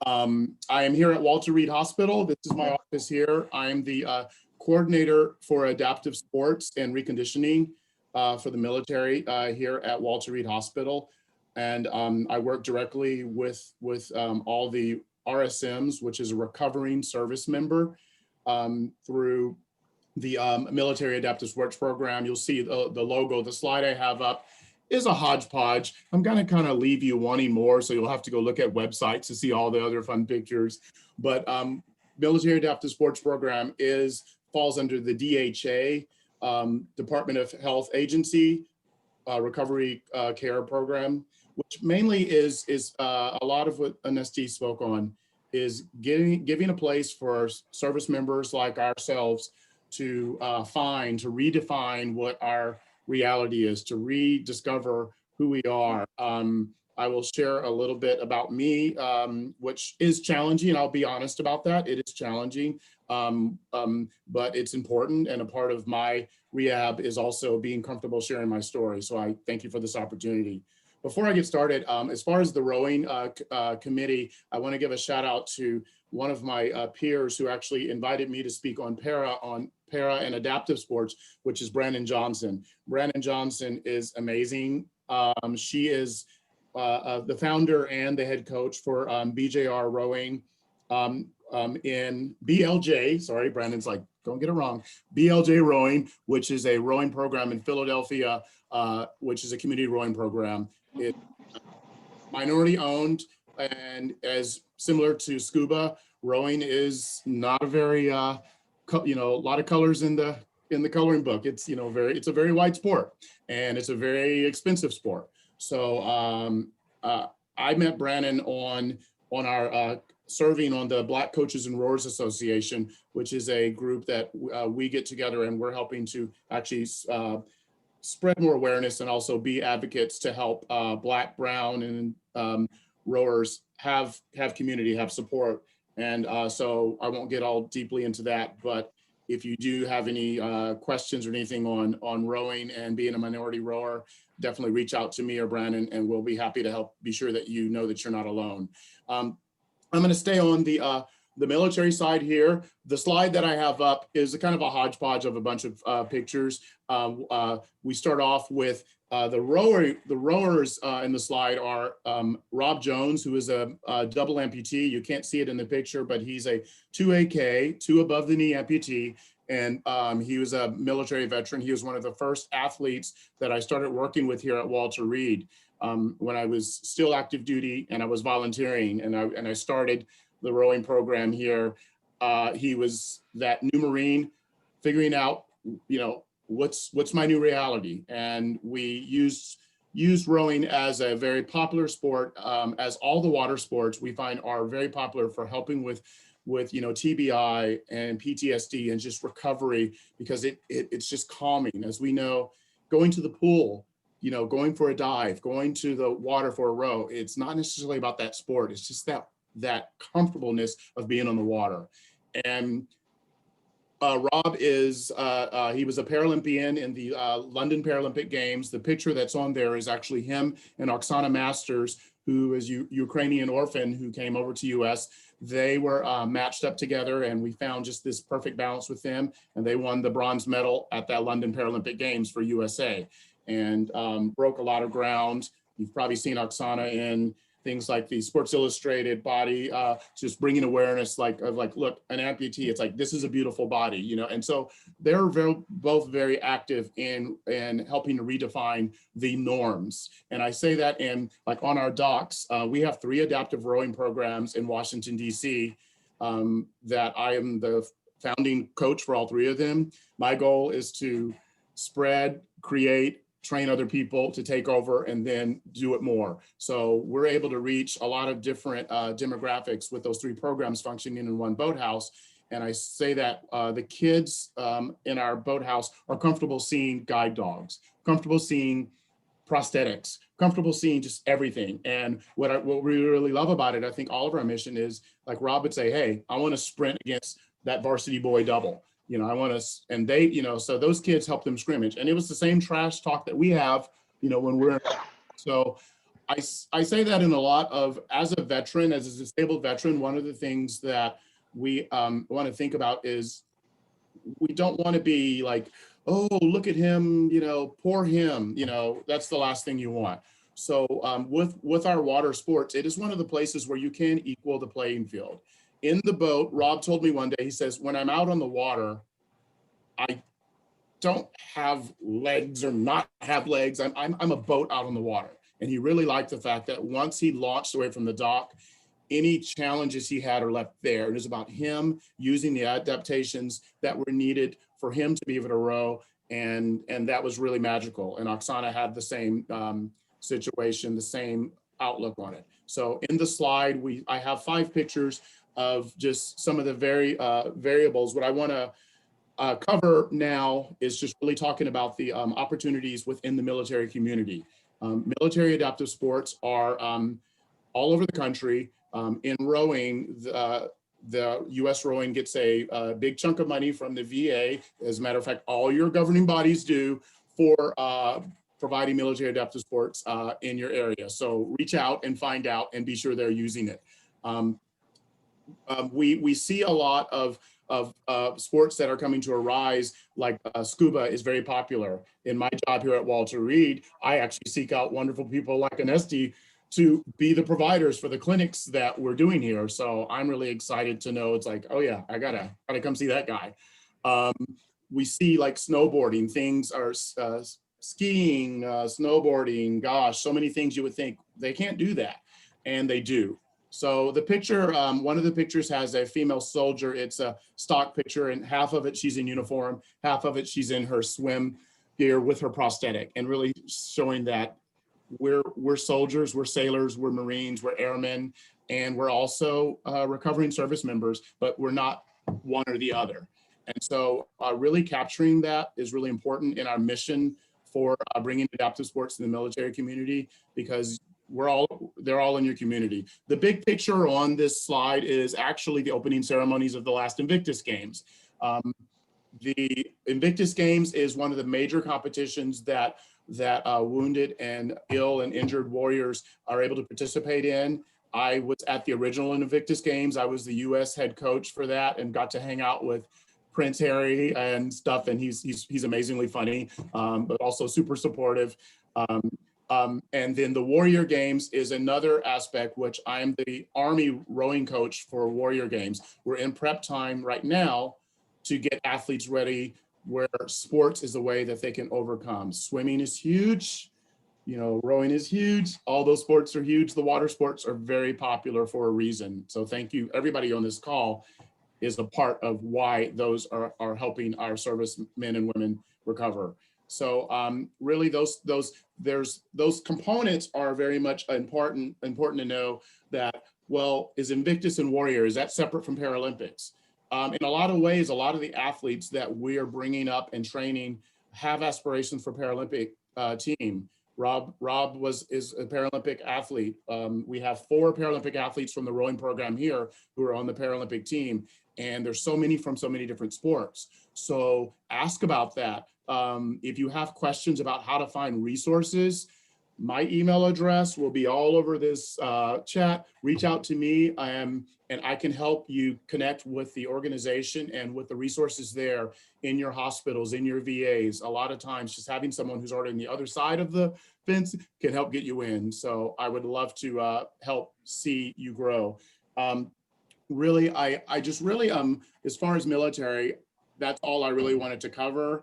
Speaker 5: I am here at Walter Reed Hospital. This is my office here. I am the coordinator for adaptive sports and reconditioning for the military here at Walter Reed Hospital. And I work directly with all the RSMs, which is a recovering service member, through the military adaptive sports program. You'll see the logo. The slide I have up is a hodgepodge. I'm gonna kind of leave you wanting more, so you'll have to go look at websites to see all the other fun pictures. But military adaptive sports program falls under the DHA, Department of Health Agency recovery care program, which mainly is a lot of what Anesti spoke on, is giving a place for service members like ourselves to redefine what our reality is, to rediscover who we are. I will share a little bit about me, which is challenging. I'll be honest about that. It is challenging, but it's important. And a part of my rehab is also being comfortable sharing my story. So I thank you for this opportunity. Before I get started, as far as the rowing committee, I want to give a shout out to one of my peers who actually invited me to speak on para and adaptive sports, which is Brandon Johnson. Brandon Johnson is amazing. She is the founder and the head coach for BJR rowing in BLJ. Sorry, Brandon's like, don't get it wrong. BLJ rowing, which is a rowing program in Philadelphia, which is a community rowing program. It's minority owned, and as similar to Scuba, rowing is not a very a lot of colors in the coloring book. It's it's a very wide sport, and it's a very expensive sport. So I met Brandon on our serving on the Black Coaches and Rowers Association, which is a group that we get together and we're helping to actually spread more awareness and also be advocates to help Black, Brown, and rowers have community, have support. And so I won't get all deeply into that, but if you do have any questions or anything on rowing and being a minority rower, definitely reach out to me or Brandon, and we'll be happy to help be sure that you know that you're not alone. I'm going to stay on the military side here. The slide that I have up is a kind of a hodgepodge of a bunch of pictures. We start off with the rowers in the slide are Rob Jones, who is a double amputee. You can't see it in the picture, but he's a 2AK, 2 above the knee amputee. And he was a military veteran. He was one of the first athletes that I started working with here at Walter Reed when I was still active duty and I was volunteering, and I started the rowing program here. He was that new Marine figuring out, you know, what's my new reality. And we used rowing as a very popular sport, as all the water sports we find are very popular for helping with you know, TBI and PTSD and just recovery, because it's just calming. As we know, going to the pool, you know, going for a dive, going to the water for a row, it's not necessarily about that sport. It's just that comfortableness of being on the water. And Rob is, he was a Paralympian in the London Paralympic Games. The picture that's on there is actually him and Oksana Masters, who is a Ukrainian orphan who came over to US. They were matched up together, and we found just this perfect balance with them, and they won the bronze medal at that London Paralympic Games for USA, and broke a lot of ground. You've probably seen Oksana in things like the Sports Illustrated body, just bringing awareness like, look, an amputee, it's like, this is a beautiful body, you know? And so they're both very active in helping to redefine the norms. And I say that in, like, on our docks, we have 3 adaptive rowing programs in Washington, DC, that I am the founding coach for all 3 of them. My goal is to spread, create, train other people to take over, and then do it more. So we're able to reach a lot of different demographics with those 3 programs functioning in one boathouse. And I say that the kids in our boathouse are comfortable seeing guide dogs, comfortable seeing prosthetics, comfortable seeing just everything. And what we really love about it, I think all of our mission is, like Rob would say, hey, I want to sprint against that varsity boy double. You know, I want to, and they, you know, so those kids help them scrimmage. And it was the same trash talk that we have, you know, when we're, so I say that in a lot of, as a veteran, as a disabled veteran, one of the things that we want to think about is we don't want to be like, oh, look at him, you know, poor him, you know, that's the last thing you want. So with our water sports, it is one of the places where you can equal the playing field. In the boat, Rob told me one day, he says, when I'm out on the water, I don't have legs or not have legs. I'm a boat out on the water. And he really liked the fact that once he launched away from the dock, any challenges he had are left there. It was about him using the adaptations that were needed for him to be able to row. And that was really magical. And Oksana had the same situation, the same outlook on it. So in the slide, I have 5 pictures of just some of the variables. What I want to cover now is just really talking about the opportunities within the military community. Military adaptive sports are all over the country. In rowing, the U.S. rowing gets a big chunk of money from the VA. As a matter of fact, all your governing bodies do for providing military adaptive sports in your area. So reach out and find out and be sure they're using it. We see a lot of sports that are coming to a rise, like Scuba is very popular. In my job here at Walter Reed, I actually seek out wonderful people like Anesti to be the providers for the clinics that we're doing here. So I'm really excited to know, it's like, oh yeah, I gotta come see that guy. We see like snowboarding, things are skiing, snowboarding, gosh, so many things you would think they can't do that, and they do. So the picture, one of the pictures has a female soldier. It's a stock picture, and half of it she's in uniform, half of it she's in her swim gear with her prosthetic, and really showing that we're soldiers, we're sailors, we're Marines, we're airmen, and we're also recovering service members, but we're not one or the other. And so really capturing that is really important in our mission for bringing adaptive sports to the military community, because they're all in your community. The big picture on this slide is actually the opening ceremonies of the last Invictus Games. The Invictus Games is one of the major competitions that that wounded and ill and injured warriors are able to participate in. I was at the original Invictus Games. I was the US head coach for that and got to hang out with Prince Harry and stuff. And he's amazingly funny, but also super supportive. And then the Warrior Games is another aspect, which I'm the Army rowing coach for Warrior Games. We're in prep time right now to get athletes ready, where sports is a way that they can overcome. Swimming is huge. You know, rowing is huge. All those sports are huge. The water sports are very popular for a reason. So thank you. Everybody on this call is a part of why those are helping our servicemen and women recover. So really those components are very much important to know that, well, is Invictus and Warrior, is that separate from Paralympics? In a lot of ways, a lot of the athletes that we are bringing up and training have aspirations for Paralympic team. Rob is a Paralympic athlete. We have 4 Paralympic athletes from the rowing program here who are on the Paralympic team. And there's so many from so many different sports. So ask about that. If you have questions about how to find resources, my email address will be all over this chat. Reach out to me and I can help you connect with the organization and with the resources there in your hospitals, in your VAs. A lot of times just having someone who's already on the other side of the fence can help get you in. So I would love to help see you grow. Really, I just really, as far as military, that's all I really wanted to cover.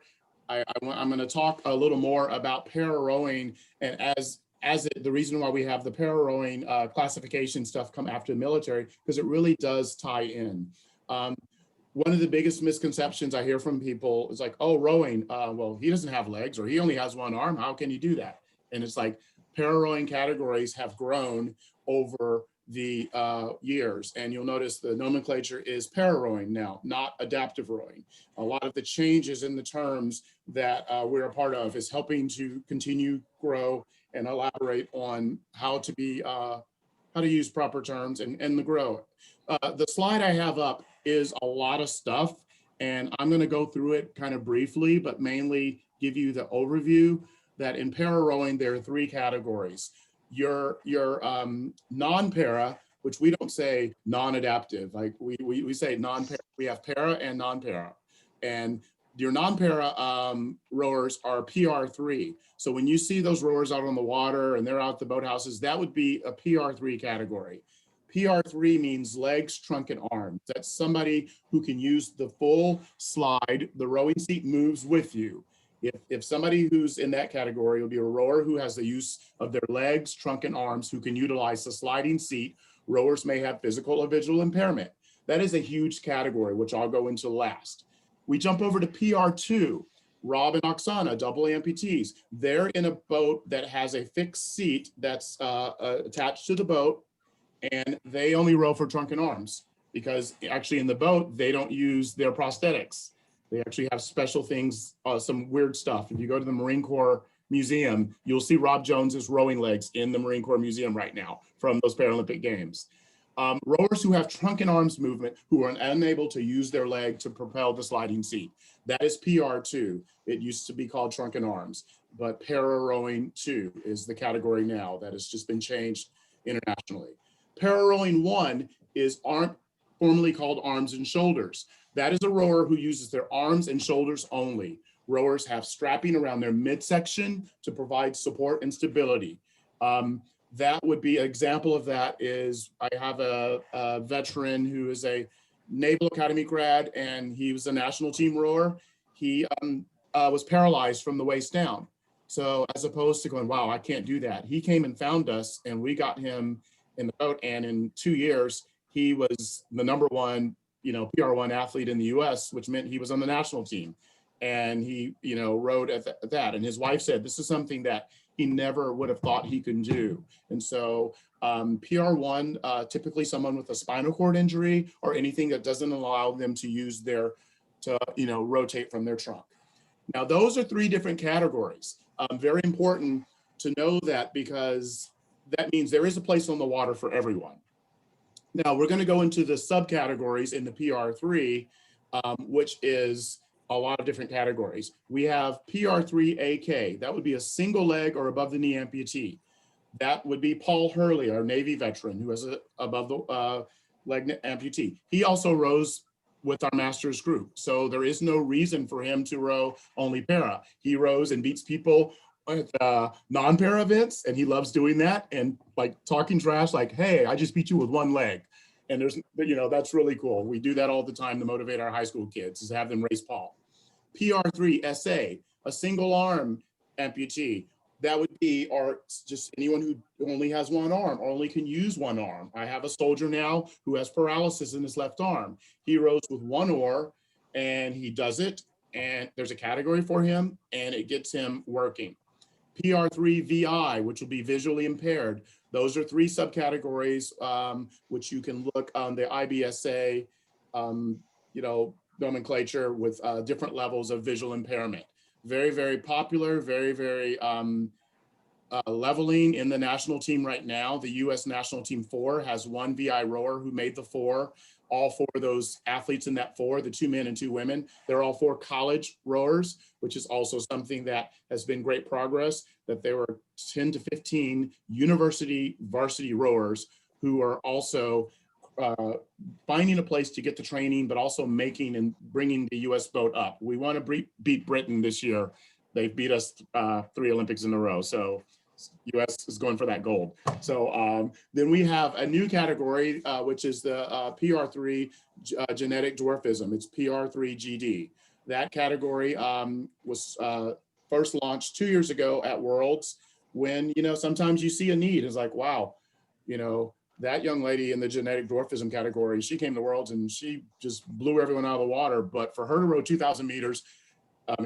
Speaker 5: I'm going to talk a little more about para rowing, and the reason why we have the para rowing classification stuff come after the military, because it really does tie in. One of the biggest misconceptions I hear from people is like, oh, rowing, well, he doesn't have legs, or he only has one arm. How can you do that? And it's like, para rowing categories have grown over the years, and you'll notice the nomenclature is para rowing now, not adaptive rowing. A lot of the changes in the terms that we're a part of is helping to continue grow and elaborate on how to use proper terms and the grow. The slide I have up is a lot of stuff, and I'm going to go through it kind of briefly, but mainly give you the overview that in para rowing there are 3 categories. Your non-para, which we don't say non-adaptive, like we say non-para. We have para and non-para, and your non-para rowers are PR3. So when you see those rowers out on the water and they're out the boathouses, that would be a PR3 category. PR3 means legs, trunk, and arms. That's somebody who can use the full slide. The rowing seat moves with you. If somebody who's in that category will be a rower who has the use of their legs, trunk, and arms, who can utilize the sliding seat. Rowers may have physical or visual impairment. That is a huge category, which I'll go into last. We jump over to PR2. Rob and Oksana, double amputees. They're in a boat that has a fixed seat that's attached to the boat, and they only row for trunk and arms, because actually in the boat, they don't use their prosthetics. They actually have special things, some weird stuff. If you go to the Marine Corps Museum, you'll see Rob Jones's rowing legs in the Marine Corps Museum right now from those Paralympic Games. Rowers who have trunk and arms movement, who are unable to use their leg to propel the sliding seat. That is PR2. It used to be called trunk and arms, but para rowing 2 is the category now that has just been changed internationally. Para rowing 1 is formerly called arms and shoulders. That is a rower who uses their arms and shoulders only. Rowers have strapping around their midsection to provide support and stability. That would be an example of that is I have a veteran who is a Naval Academy grad, and he was a national team rower. He was paralyzed from the waist down. So as opposed to going, wow, I can't do that, he came and found us, and we got him in the boat. And in 2 years, he was the #1 PR1 athlete in the US, which meant he was on the national team. And he, rode at that. And his wife said, this is something that he never would have thought he could do. And so PR1, typically someone with a spinal cord injury or anything that doesn't allow them to use rotate from their trunk. Now, those are 3 different categories. Very important to know that, because that means there is a place on the water for everyone. Now we're going to go into the subcategories in the PR3, which is a lot of different categories. We have Pr3AK, that would be a single leg or above the knee amputee. That would be Paul Hurley, our Navy veteran, who has a above the leg amputee. He also rows with our masters group. So there is no reason for him to row only para. He rows and beats people at non-para events, and he loves doing that and like talking trash, like, hey, I just beat you with one leg. And there's, you know, that's really cool. We do that all the time to motivate our high school kids, is have them race Paul. Pr3SA, a single arm amputee. That would be, or just anyone who only has one arm or only can use one arm. I have a soldier now who has paralysis in his left arm. He rows with one oar and he does it, and there's a category for him and it gets him working. Pr3VI, which will be visually impaired. Those are 3 subcategories, which you can look on the IBSA, you know, nomenclature with different levels of visual impairment. Very, very popular, very, very leveling in the national team right now. The US national team 4 has 1 VI rower who made the 4. All 4 of those athletes in that 4, the 2 men and 2 women, they're all 4 college rowers, which is also something that has been great progress, that there were 10 to 15 university varsity rowers who are also finding a place to get the training, but also making and bringing the US boat up. We want to beat Britain this year. They've beat us 3 Olympics in a row. So US is going for that gold. So then we have a new category, which is the PR3 genetic dwarfism. It's PR3GD. That category was first launched 2 years ago at Worlds, when, you know, sometimes you see a need. It's like, wow, you know, that young lady in the genetic dwarfism category, she came to Worlds and she just blew everyone out of the water. But for her to row 2,000 meters,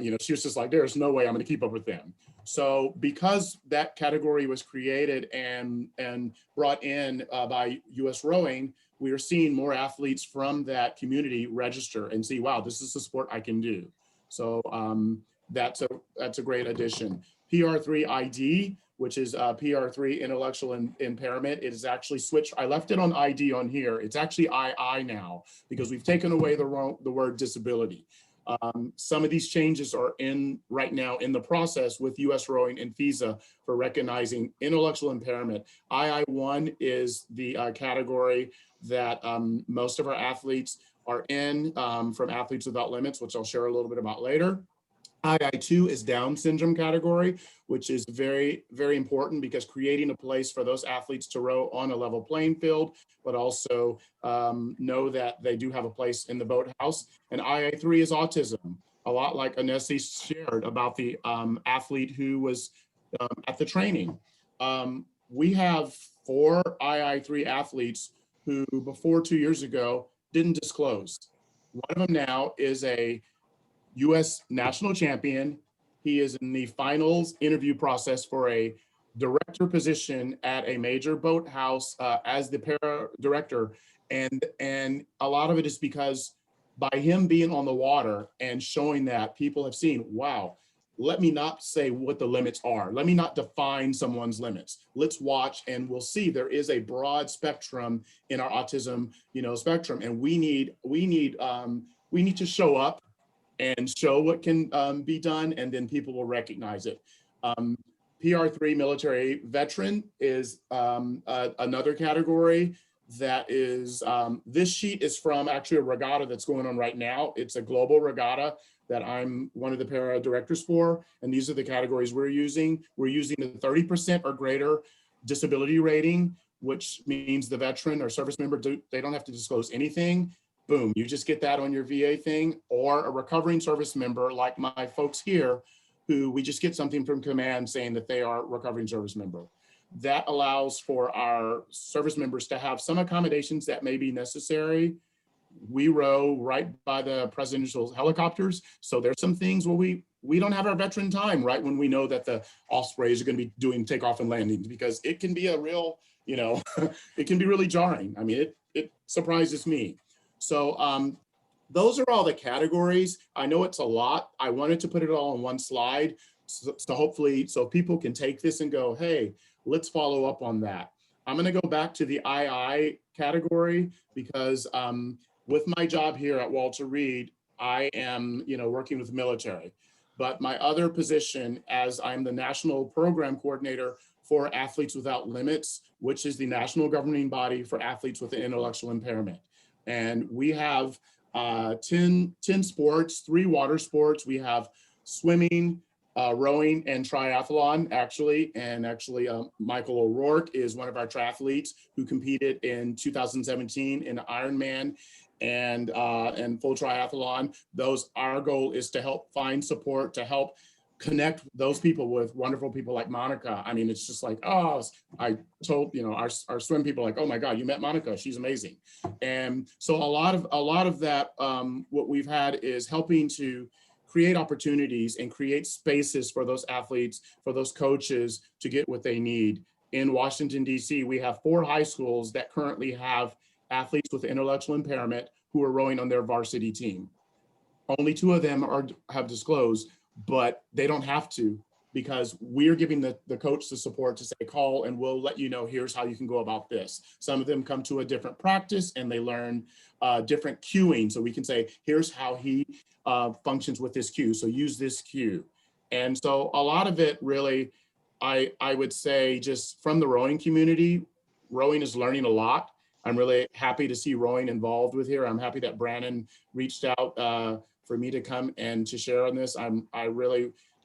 Speaker 5: you know, she was just like, there's no way I'm going to keep up with them. So because that category was created and brought in by US Rowing, we are seeing more athletes from that community register and see, wow, this is a sport I can do. So that's a great addition. PR3ID, which is Pr3 Intellectual Impairment. It is actually switched. I left it on ID on here. It's actually II now, because we've taken away the word disability. Some of these changes are right now in the process with US Rowing and FISA for recognizing intellectual impairment. II1 is the category that most of our athletes are in, from Athletes Without Limits, which I'll share a little bit about later. II2 is Down syndrome category, which is very, very important, because creating a place for those athletes to row on a level playing field, but also know that they do have a place in the boathouse. And II3 is autism, a lot like Anesi shared about the athlete who was at the training. We have 4 II3 athletes who before 2 years ago didn't disclose. One of them now is a US national champion. He is in the finals interview process for a director position at a major boathouse as the para director. And a lot of it is because by him being on the water and showing that, people have seen, wow, let me not say what the limits are. Let me not define someone's limits. Let's watch and we'll see there is a broad spectrum in our autism, you know, spectrum. And we need to show up and show what can be done, and then people will recognize it. PR3 military veteran is another category that is, this sheet is from actually a regatta that's going on right now. It's a global regatta that I'm one of the para directors for, and these are the categories we're using. We're using the 30% or greater disability rating, which means the veteran or service member, they don't have to disclose anything. Boom, you just get that on your VA thing, or a recovering service member like my folks here, who we just get something from command saying that they are a recovering service member. That allows for our service members to have some accommodations that may be necessary. We row right by the presidential helicopters, so there's some things where we don't have our veteran time right when we know that the Ospreys are going to be doing takeoff and landings, because it can be a real, you know, it can be really jarring. I mean, it surprises me. So those are all the categories. I know it's a lot. I wanted to put it all on one slide, so hopefully, so people can take this and go, hey, let's follow up on that. I'm going to go back to the II category, because with my job here at Walter Reed, I am, working with the military. But my other position, as I'm the national program coordinator for Athletes Without Limits, which is the national governing body for athletes with intellectual impairment. And we have 10 sports, 3 water sports. We have swimming, rowing, and triathlon, actually. And actually, Michael O'Rourke is one of our triathletes who competed in 2017 in Ironman and full triathlon. Our goal is to help find support, to help connect those people with wonderful people like Monica. I mean, it's just like, oh, I told, our swim people like, oh my God, you met Monica, she's amazing. And so a lot of that, what we've had is helping to create opportunities and create spaces for those athletes, for those coaches to get what they need. In Washington, DC, we have 4 high schools that currently have athletes with intellectual impairment who are rowing on their varsity team. Only 2 of them have disclosed, but they don't have to, because we're giving the coach the support to say, call and we'll let you know, here's how you can go about this. Some of them come to a different practice and they learn different cueing. So we can say, here's how he functions with this cue. So use this cue. And so a lot of it really, I would say, just from the rowing community, rowing is learning a lot. I'm really happy to see rowing involved with here. I'm happy that Brandon reached out for me to come and to share on this.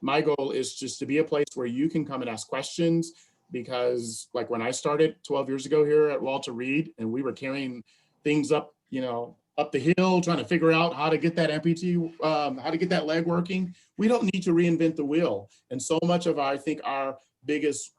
Speaker 5: My goal is just to be a place where you can come and ask questions, because like when I started 12 years ago here at Walter Reed, and we were carrying things up, up the hill, trying to figure out how to get that amputee, how to get that leg working. We don't need to reinvent the wheel. And so much of, I think, our biggest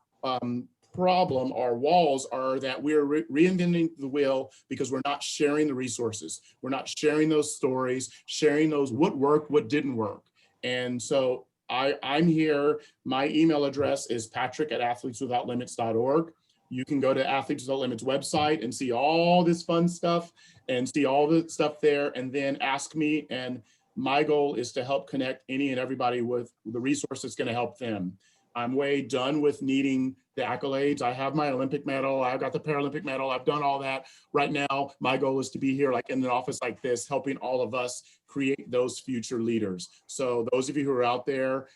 Speaker 5: problem, our walls, are that we're reinventing the wheel because we're not sharing the resources. We're not sharing those stories, sharing those what worked, what didn't work. And so I'm here. My email address is patrick@athleteswithoutlimits.org. You can go to Athletes Without Limits website and see all this fun stuff and see all the stuff there, and then ask me. And my goal is to help connect any and everybody with the resource that's going to help them. I'm way done with needing the accolades. I have my Olympic medal. I've got the Paralympic medal. I've done all that. Right now, my goal is to be here, like in an office like this, helping all of us create those future leaders. So those of you who are out there,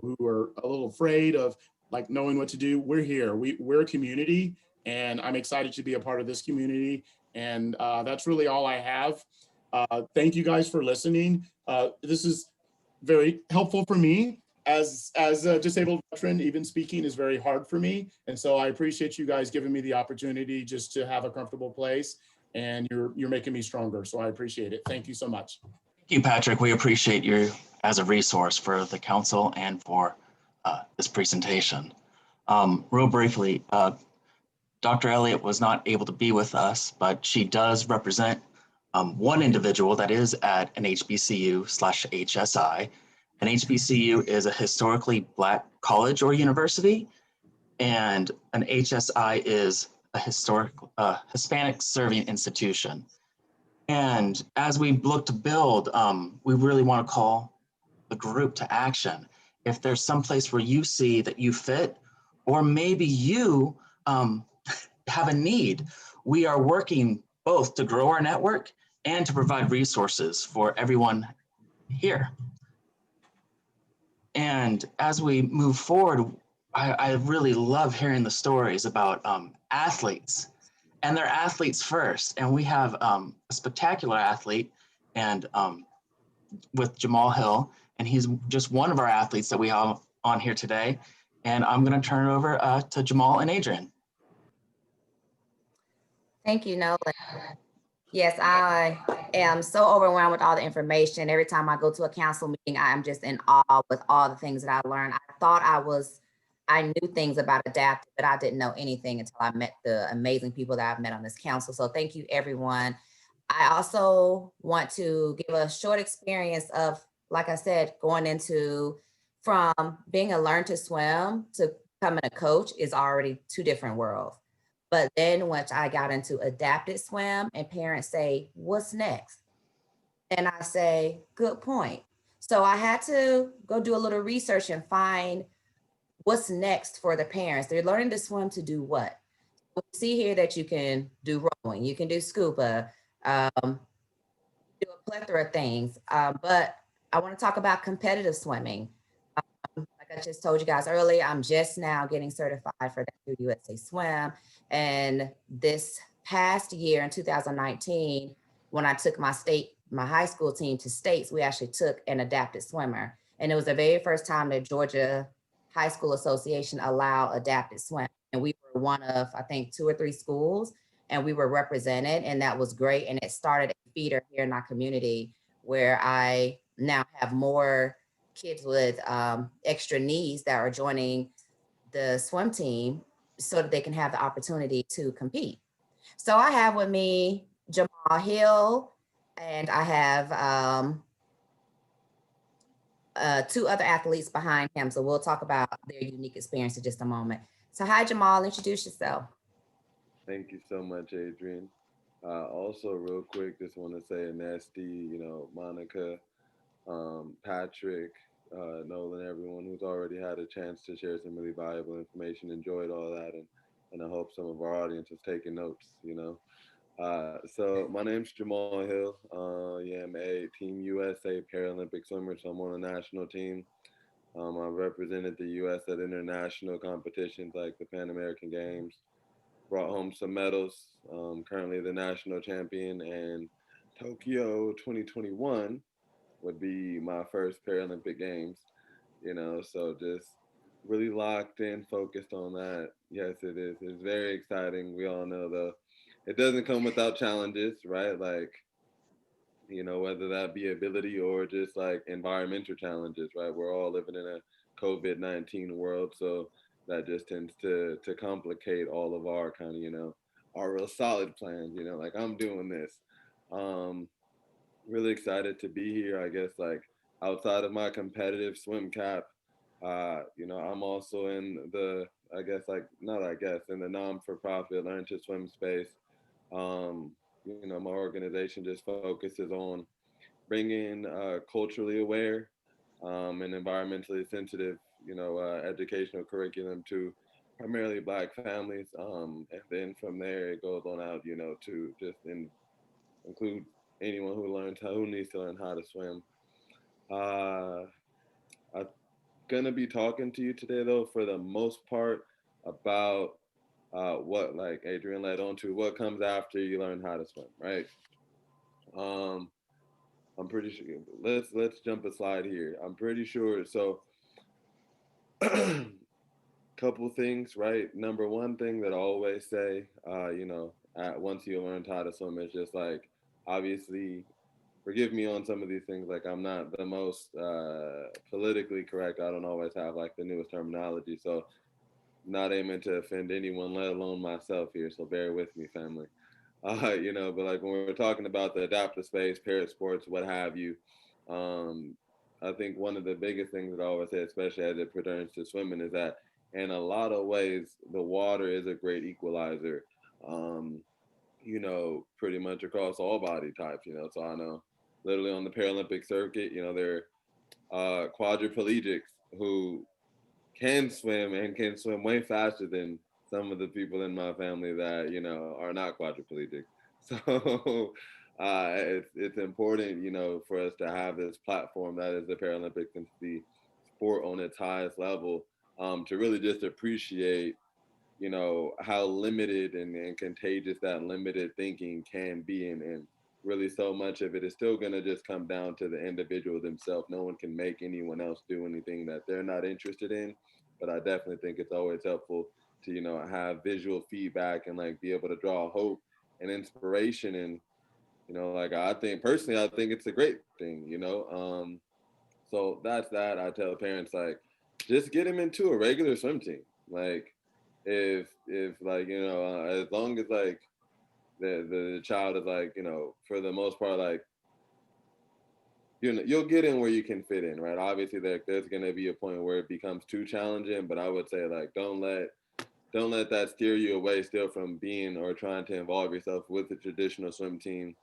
Speaker 5: who are a little afraid of like knowing what to do, we're here. We're a community, and I'm excited to be a part of this community. And that's really all I have. Thank you guys for listening. This is very helpful for me. As a disabled veteran, even speaking is very hard for me. And so I appreciate you guys giving me the opportunity just to have a comfortable place, and you're making me stronger. So I appreciate it. Thank you so much.
Speaker 3: Thank you, Patrick. We appreciate you as a resource for the council and for this presentation. Real briefly, Dr. Elliott was not able to be with us, but she does represent one individual that is at an HBCU/HSI. An HBCU is a historically Black college or university, and an HSI is a Hispanic serving institution. And as we look to build, we really want to call the group to action. If there's some place where you see that you fit, or maybe you have a need, we are working both to grow our network and to provide resources for everyone here. And as we move forward, I really love hearing the stories about athletes, and they're athletes first. And we have a spectacular athlete, and with Jamal Hill, and he's just one of our athletes that we have on here today. And I'm going to turn it over to Jamal and Adrian.
Speaker 1: Thank you, Nolan. Yes, I am so overwhelmed with all the information. Every time I go to a council meeting, I am just in awe with all the things that I learned. I thought I knew things about Adapted, but I didn't know anything until I met the amazing people that I've met on this council. So thank you, everyone. I also want to give a short experience of, like I said, going into from being a learn to swim to becoming a coach is already 2 different worlds. But then once I got into adapted swim and parents say, what's next? And I say, good point. So I had to go do a little research and find what's next for the parents. They're learning to swim to do what? We see here that you can do rowing, you can do scuba, do a plethora of things. But I want to talk about competitive swimming. Like I just told you guys earlier, I'm just now getting certified for the USA Swim. And this past year in 2019, when I took my high school team to states, we actually took an adapted swimmer. And it was the very first time that Georgia High School Association allowed adapted swim. And we were one of, I think, 2 or 3 schools, and we were represented, and that was great. And it started a feeder here in our community where I now have more kids with extra needs that are joining the swim team so that they can have the opportunity to compete. So I have with me Jamal Hill, and I have 2 other athletes behind him. So we'll talk about their unique experience in just a moment. So hi, Jamal, introduce yourself.
Speaker 6: Thank you so much, Adrian. Also, real quick, just want to say a nasty, Monica, Patrick, Nolan, everyone who's already had a chance to share some really valuable information, enjoyed all that, and I hope some of our audience is taking notes. So my name's Jamal Hill. Yeah, I'm a Team USA Paralympic swimmer, so I'm on the national team. I've represented the U.S. at international competitions like the Pan American Games, brought home some medals. Currently the national champion, and Tokyo 2021 would be my first Paralympic Games, so just really locked in, focused on that. Yes, it is. It's very exciting. We all know, though, it doesn't come without challenges, right? Like, whether that be ability or just like environmental challenges, right? We're all living in a COVID-19 world, so that just tends to complicate all of our kind of, our real solid plans, like I'm doing this. Really excited to be here. I guess like outside of my competitive swim cap, I'm also in the, in the non-for-profit Learn to Swim space. My organization just focuses on bringing culturally aware and environmentally sensitive, educational curriculum to primarily Black families. And then from there, it goes on out, to just include anyone who needs to learn how to swim. I'm gonna be talking to you today, though, for the most part, about what, like Adrian led on to, what comes after you learn how to swim, right? I'm pretty sure. Let's jump a slide here. I'm pretty sure. So, couple things, right? Number one thing that I always say, once you learn how to swim, is just like, obviously, forgive me on some of these things. Like, I'm not the most politically correct. I don't always have like the newest terminology. So, not aiming to offend anyone, let alone myself here. So bear with me, family. But like when we're talking about the adaptive space, parrot sports, what have you, I think one of the biggest things that I always say, especially as it pertains to swimming, is that in a lot of ways, the water is a great equalizer, pretty much across all body types, So I know literally on the Paralympic circuit, there are quadriplegics who can swim and can swim way faster than some of the people in my family that are not quadriplegic. So it's important, for us to have this platform that is the Paralympics and the sport on its highest level, to really just appreciate, how limited and contagious that limited thinking can be, and really so much of it is still going to just come down to the individual themselves. No one can make anyone else do anything that they're not interested in. But I definitely think it's always helpful to, have visual feedback and like be able to draw hope and inspiration. And, like I think personally, I think it's a great thing, so that's that. I tell parents, like, just get them into a regular swim team. Like if like, as long as like the child is like, for the most part, like, you'll get in where you can fit in, right? Obviously, there's going to be a point where it becomes too challenging, but I would say, like, don't let that steer you away still from being or trying to involve yourself with the traditional swim team.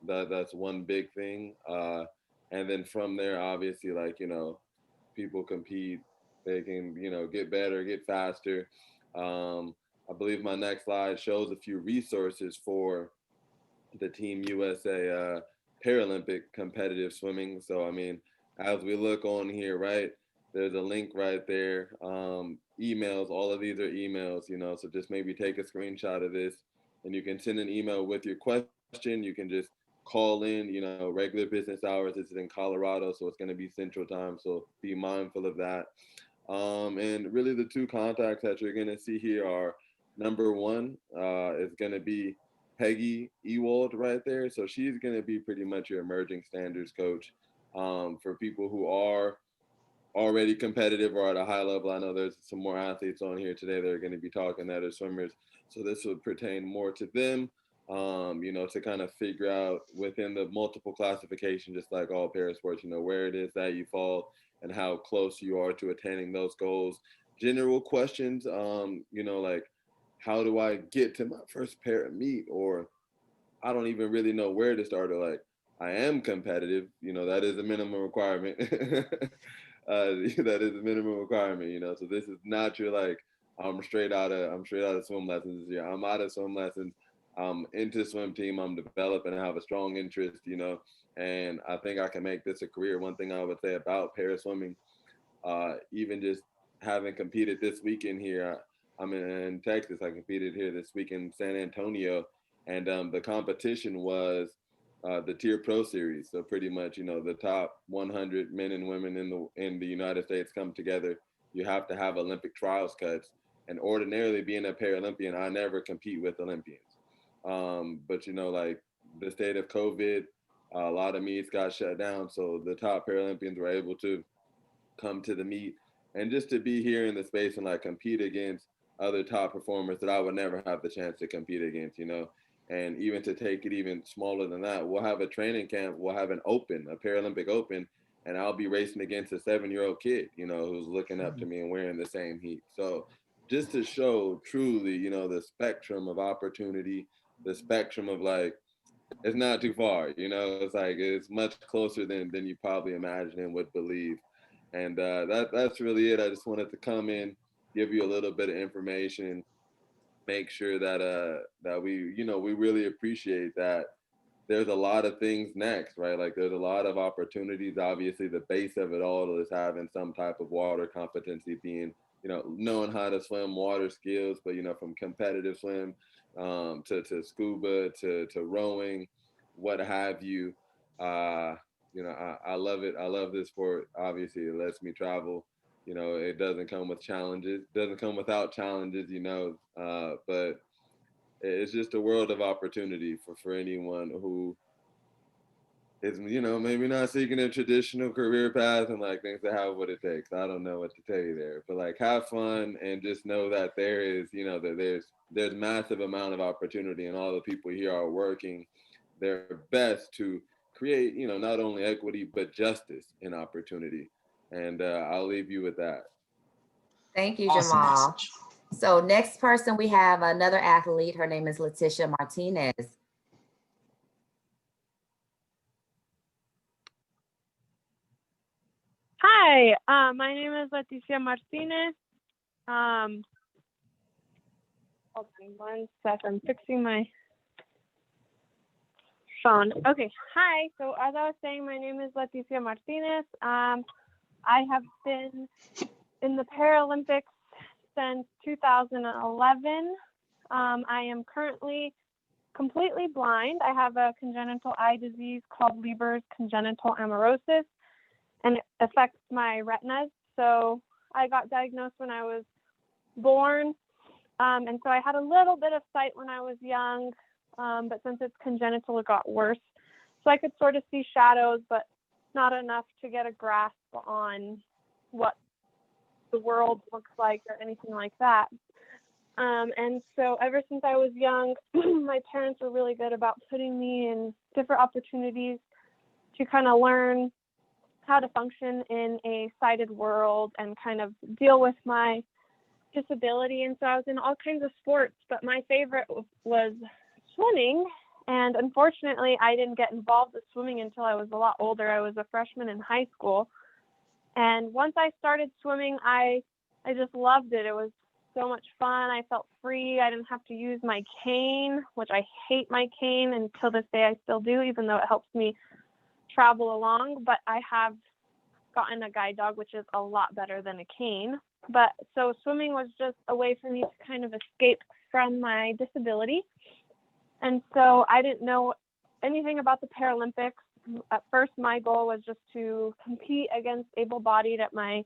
Speaker 6: That's one big thing. And then from there, obviously, like, people compete, they can, get better, get faster. I believe my next slide shows a few resources for the Team USA Paralympic competitive swimming. So, I mean, as we look on here, right, there's a link right there. Emails, all of these are emails, you know, so just maybe take a screenshot of this and you can send an email with your question. You can just call in, you know, regular business hours. This is in Colorado, so it's going to be Central Time. So be mindful of that. And really the two contacts that you're going to see here are number one is going to be Peggy Ewald right there. So she's going to be pretty much your emerging standards coach for people who are already competitive or at a high level. I know there's some more athletes on here today that are going to be talking that are swimmers. So this would pertain more to them, you know, to kind of figure out within the multiple classification, just like all parasports, you know, where it is that you fall and how close you are to attaining those goals. General questions, you know, like, how do I get to my first para meet? Or I don't even really know where to start. Or like, I am competitive, you know, that is a minimum requirement. That is a minimum requirement, you know. So this is not your like, I'm straight out of swim lessons this year. I'm out of swim lessons. I'm into swim team. I'm developing. I have a strong interest, you know, and I think I can make this a career. One thing I would say about para swimming, even just having competed this weekend here, I'm in Texas. I competed here this week in San Antonio, and the competition was the Tier Pro series. So pretty much, you know, the top 100 men and women in the United States come together. You have to have Olympic trials cuts. And ordinarily, being a Paralympian, I never compete with Olympians. But you know, like the state of COVID, a lot of meets got shut down. So the top Paralympians were able to come to the meet, and just to be here in the space and like compete against other top performers that I would never have the chance to compete against, you know. And even to take it even smaller than that, we'll have a training camp, we'll have an open, a Paralympic open, and I'll be racing against a 7-year-old kid, you know, who's looking up to me and wearing the same heat. So just to show truly, you know, the spectrum of opportunity, the spectrum of like, it's not too far, you know, it's like, it's much closer than you probably imagine and would believe. And that's really it. I just wanted to come in, give you a little bit of information, make sure that that we, you know, we really appreciate that there's a lot of things next, right? Like there's a lot of opportunities. Obviously, the base of it all is having some type of water competency, being, you know, knowing how to swim, water skills, but, you know, from competitive swim to scuba to rowing, what have you. You know, I love it. I love this sport. Obviously, it lets me travel. You know, it doesn't come with challenges, doesn't come without challenges, you know, but it's just a world of opportunity for anyone who is, you know, maybe not seeking a traditional career path and like thinks they have what it takes. I don't know what to tell you there, but like have fun and just know that there is, you know, that there's massive amount of opportunity, and all the people here are working their best to create, you know, not only equity, but justice and opportunity. And I'll leave you with that.
Speaker 1: Thank you,
Speaker 3: Awesome
Speaker 1: Jamal.
Speaker 3: message.
Speaker 1: So next person, we have another athlete. Her name is Leticia Martinez.
Speaker 7: Hi, my name is Leticia Martinez. Hold on 1 sec, I'm fixing my phone. Okay, hi. So as I was saying, my name is Leticia Martinez. I have been in the Paralympics since 2011. I am currently completely blind. I have a congenital eye disease called Leber's congenital amaurosis, and it affects my retinas. So I got diagnosed when I was born. And so I had a little bit of sight when I was young, but since it's congenital, it got worse. So I could sort of see shadows, but not enough to get a grasp on what the world looks like or anything like that. And so ever since I was young, my parents were really good about putting me in different opportunities to kind of learn how to function in a sighted world and kind of deal with my disability. And so I was in all kinds of sports, but my favorite was swimming. And unfortunately, I didn't get involved with swimming until I was a lot older. I was a freshman in high school. And once I started swimming, I just loved it. It was so much fun. I felt free. I didn't have to use my cane, which I hate my cane, and till this day I still do, even though it helps me travel along. But I have gotten a guide dog, which is a lot better than a cane. But so swimming was just a way for me to kind of escape from my disability. And so I didn't know anything about the Paralympics. At first, my goal was just to compete against able-bodied at my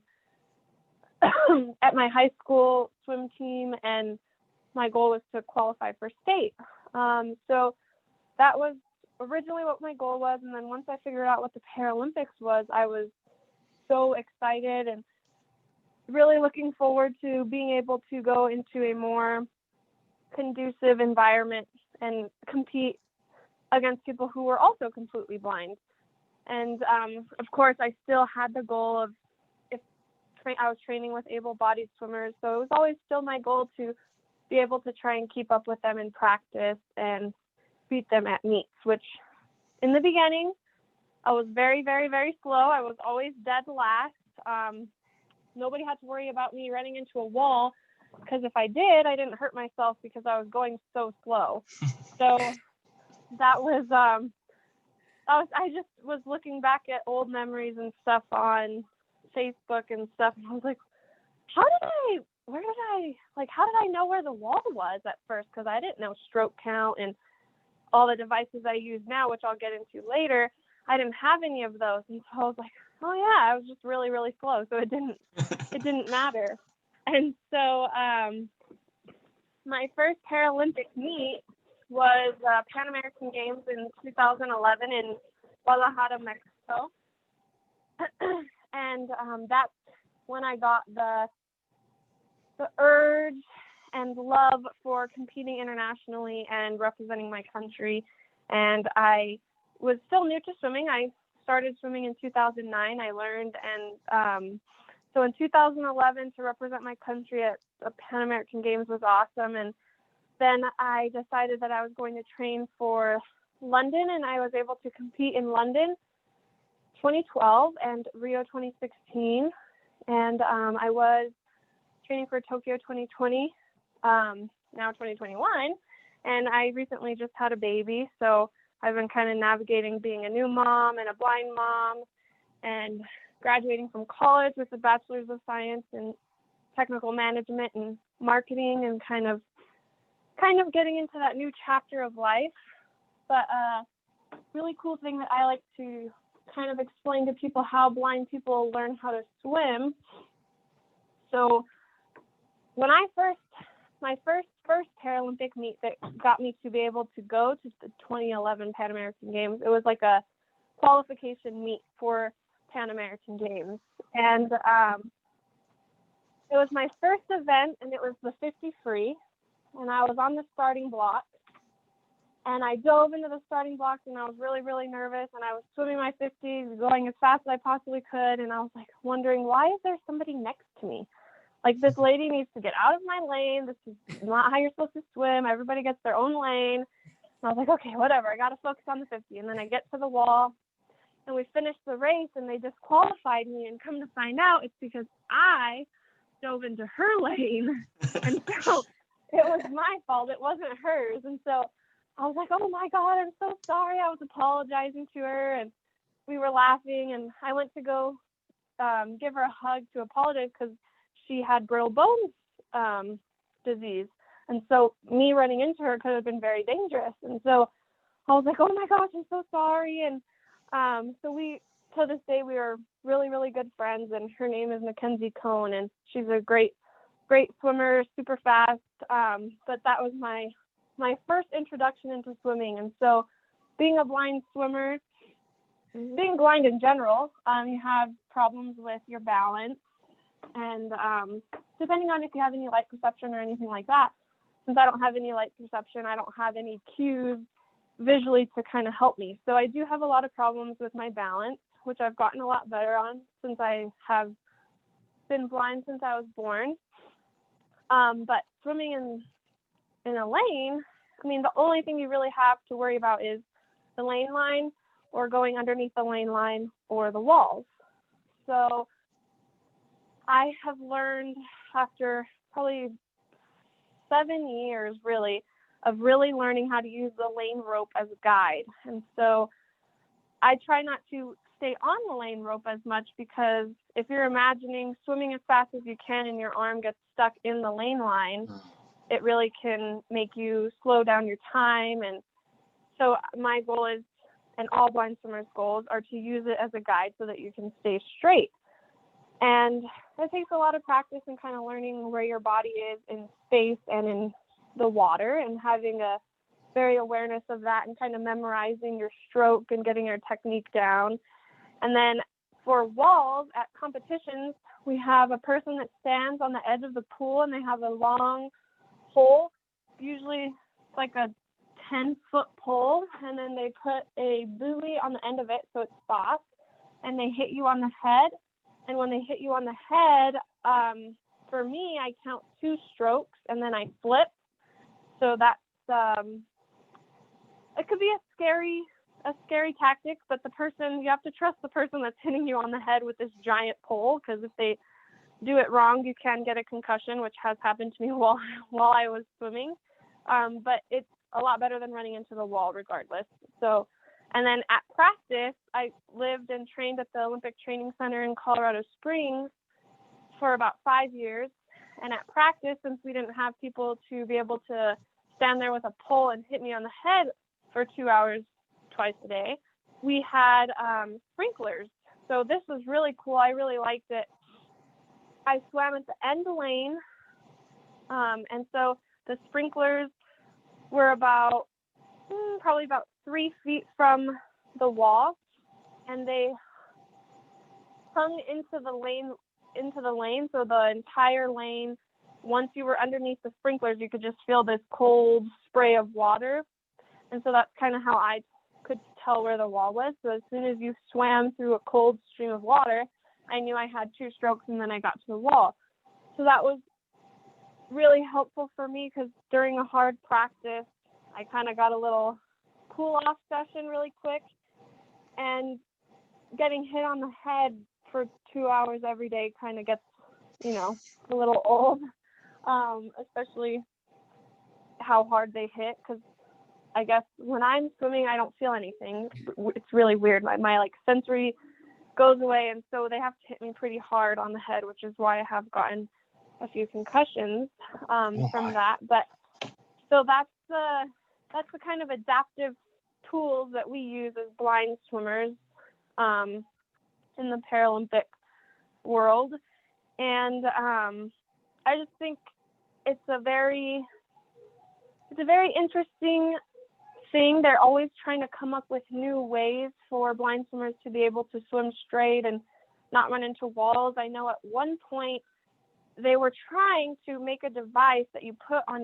Speaker 7: at my high school swim team, and my goal was to qualify for state. So that was originally what my goal was. And then once I figured out what the Paralympics was, I was so excited and really looking forward to being able to go into a more conducive environment and compete against people who were also completely blind. And of course, I still had the goal of, I was training with able-bodied swimmers, so it was always still my goal to be able to try and keep up with them in practice and beat them at meets, which in the beginning, I was very, very, very slow. I was always dead last. Nobody had to worry about me running into a wall, because if I did, I didn't hurt myself because I was going so slow. So I just was looking back at old memories and stuff on Facebook and stuff, and I was like, how did I know where the wall was at first? Because I didn't know stroke count and all the devices I use now, which I'll get into later. I didn't have any of those, and so I was like, oh yeah, I was just really, really slow, so it didn't matter. And so my first Paralympic meet was Pan American Games in 2011 in Guadalajara, Mexico. And that's when I got the urge and love for competing internationally and representing my country. And I was still new to swimming. I started swimming in 2009. I learned, and so in 2011, to represent my country at the Pan American Games was awesome. And then I decided that I was going to train for London, and I was able to compete in London 2012 and Rio 2016. And I was training for Tokyo 2020, now 2021. And I recently just had a baby, so I've been kind of navigating being a new mom and a blind mom, and graduating from college with a bachelor's of science in technical management and marketing, and kind of getting into that new chapter of life. But really cool thing that I like to kind of explain to people how blind people learn how to swim. So when my first Paralympic meet that got me to be able to go to the 2011 Pan American Games, it was like a qualification meet for Pan American Games. And it was my first event, and it was the 50 free, and I was on the starting block. And I dove into the starting blocks, and I was really, really nervous, and I was swimming my 50s, going as fast as I possibly could, and I was like wondering, why is there somebody next to me? Like, this lady needs to get out of my lane. This is not how you're supposed to swim. Everybody gets their own lane. And I was like, okay, whatever. I got to focus on the 50. And then I get to the wall, and we finished the race, and they disqualified me. And come to find out, it's because I dove into her lane. And so it was my fault. It wasn't hers. And so I was like, oh my God, I'm so sorry. I was apologizing to her, and we were laughing, and I went to go give her a hug to apologize because she had brittle bones disease. And so me running into her could have been very dangerous. And so I was like, oh my gosh, I'm so sorry. And so we, to this day, we are really, really good friends, and her name is Mackenzie Cohn, and she's a great swimmer, super fast. But that was my first introduction into swimming. And so being a blind swimmer, being blind in general, you have problems with your balance. And depending on if you have any light perception or anything like that, since I don't have any light perception, I don't have any cues visually to kind of help me. So I do have a lot of problems with my balance, which I've gotten a lot better on since I have been blind since I was born. But swimming in a lane, I mean, the only thing you really have to worry about is the lane line, or going underneath the lane line, or the walls. So I have learned, after probably 7 years really of really learning how to use the lane rope as a guide. And so I try not to stay on the lane rope as much, because if you're imagining swimming as fast as you can and your arm gets stuck in the lane line, it really can make you slow down your time. And so my goal is, and all blind swimmers' goals are, to use it as a guide so that you can stay straight. And it takes a lot of practice and kind of learning where your body is in space and in the water, and having a very awareness of that, and kind of memorizing your stroke and getting your technique down. And then for walls at competitions, we have a person that stands on the edge of the pool, and they have a long pole, usually it's like a 10-foot pole, and then they put a buoy on the end of it so it's soft, and they hit you on the head. And when they hit you on the head, for me, I count 2 strokes and then I flip. So that's it could be a scary tactic, but you have to trust the person that's hitting you on the head with this giant pole, because if they do it wrong, you can get a concussion, which has happened to me while I was swimming. But it's a lot better than running into the wall regardless. So, and then at practice, I lived and trained at the Olympic Training Center in Colorado Springs for about 5 years. And at practice, since we didn't have people to be able to stand there with a pole and hit me on the head for 2 hours twice a day, we had sprinklers. So this was really cool. I really liked it. I swam at the end lane. And so the sprinklers were probably about 3 feet from the wall, and they hung into the lane. So the entire lane, once you were underneath the sprinklers, you could just feel this cold spray of water. And so that's kind of how I could tell where the wall was. So as soon as you swam through a cold stream of water, I knew I had 2 strokes, and then I got to the wall. So that was really helpful for me, because during a hard practice, I kind of got a little cool off session really quick, and getting hit on the head for 2 hours every day kind of gets, a little old, especially how hard they hit, because I guess when I'm swimming, I don't feel anything. It's really weird. My like sensory goes away, and so they have to hit me pretty hard on the head, which is why I have gotten a few concussions from that. But so that's the kind of adaptive tools that we use as blind swimmers in the Paralympic world. And I just think it's a very interesting thing. They're always trying to come up with new ways for blind swimmers to be able to swim straight and not run into walls. I know at one point they were trying to make a device that you put on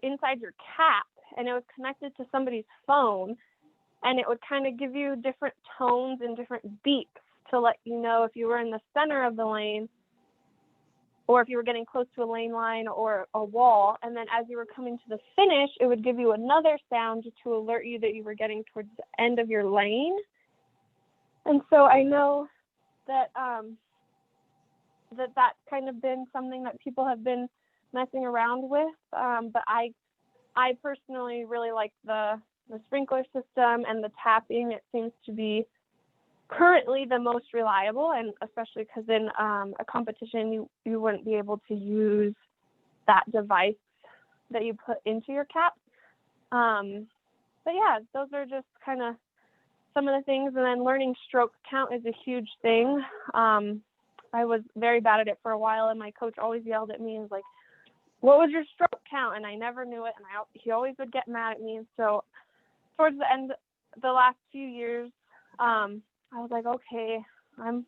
Speaker 7: inside your cap, and it was connected to somebody's phone, and it would kind of give you different tones and different beeps to let you know if you were in the center of the lane or if you were getting close to a lane line or a wall. And then as you were coming to the finish, it would give you another sound to alert you that you were getting towards the end of your lane. And so I know that that's kind of been something that people have been messing around with. But I personally really like the sprinkler system and the tapping. It seems to be currently the most reliable, and especially because in a competition you wouldn't be able to use that device that you put into your cap. But yeah, those are just kind of some of the things. And then learning stroke count is a huge thing. I was very bad at it for a while, and my coach always yelled at me and was like, "What was your stroke count?" And I never knew it, and he always would get mad at me. And so towards the end, the last few years, I was like, okay, I'm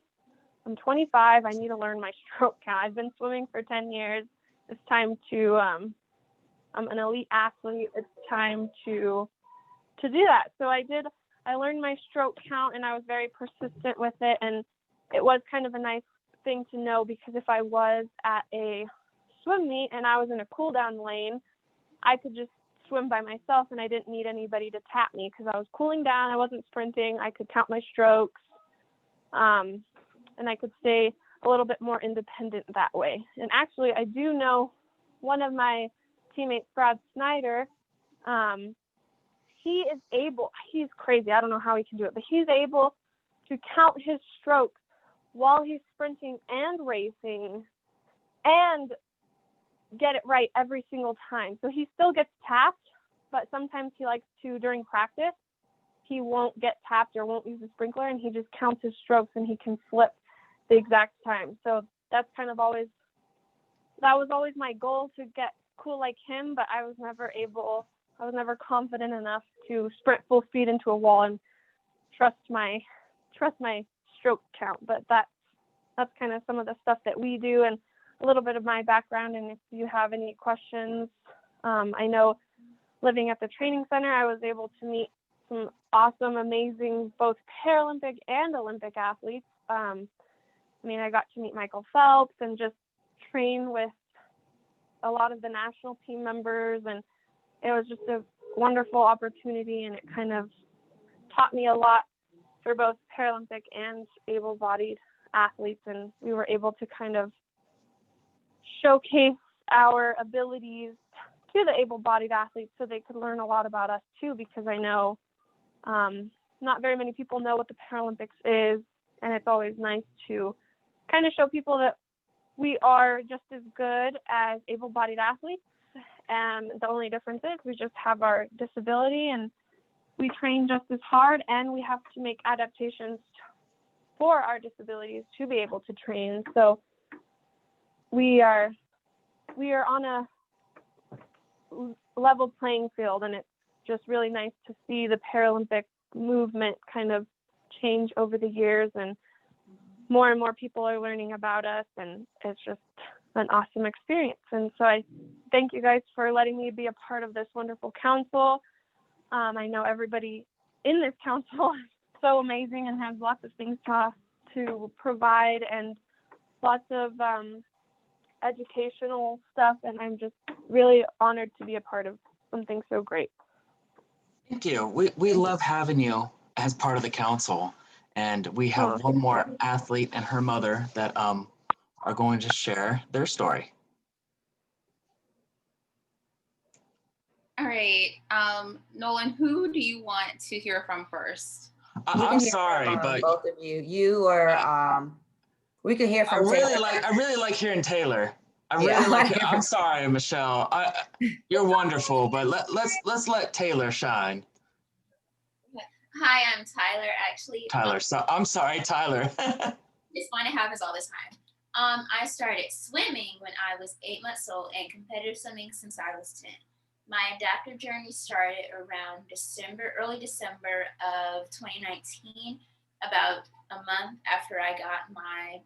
Speaker 7: 25. I need to learn my stroke count. I've been swimming for 10 years. It's time to, I'm an elite athlete. It's time to do that. So I learned my stroke count, and I was very persistent with it. And it was kind of a nice thing to know, because if I was at a swim meet and I was in a cool down lane, I could just swim by myself, and I didn't need anybody to tap me because I was cooling down. I wasn't sprinting. I could count my strokes, and I could stay a little bit more independent that way. And actually, I do know one of my teammate Brad Snyder, he's crazy. I don't know how he can do it, but he's able to count his strokes while he's sprinting and racing and get it right every single time. So he still gets tapped, but sometimes he likes to, during practice, he won't get tapped or won't use a sprinkler, and he just counts his strokes and he can flip the exact time. So that's kind of always, that was always my goal, to get cool like him, but I was never confident enough to sprint full speed into a wall and trust my stroke count. But that's kind of some of the stuff that we do and a little bit of my background. And if you have any questions, I know living at the training center, I was able to meet some awesome, amazing, both Paralympic and Olympic athletes. I got to meet Michael Phelps and just train with a lot of the national team members, and it was just a wonderful opportunity, and it kind of taught me a lot for both Paralympic and able-bodied athletes, and we were able to kind of showcase our abilities to the able-bodied athletes so they could learn a lot about us too, because I know not very many people know what the Paralympics is, and it's always nice to kind of show people that we are just as good as able-bodied athletes, and the only difference is we just have our disability, and we train just as hard, and we have to make adaptations for our disabilities to be able to train. So we are on a level playing field, and it's just really nice to see the Paralympic movement kind of change over the years, and more people are learning about us, and it's just an awesome experience. And so I thank you guys for letting me be a part of this wonderful council. I know everybody in this council is so amazing and has lots of things to provide and lots of educational stuff, and I'm just really honored to be a part of something so great.
Speaker 3: Thank you. We love having you as part of the council. And we have one more athlete and her mother that are going to share their story.
Speaker 8: All right, Nolan, who do you want to hear from first?
Speaker 3: I'm sorry, but
Speaker 1: both of you or we can hear from Taylor.
Speaker 3: I really like hearing Taylor. I'm sorry, Michelle. You're wonderful, but let's let Taylor shine.
Speaker 8: Hi, I'm Tyler, actually.
Speaker 3: Tyler, so I'm sorry, Tyler.
Speaker 8: It's fun to have us all this time. I started swimming when I was 8 months old and competitive swimming since I was 10. My adaptive journey started around early December of 2019, about a month after I got my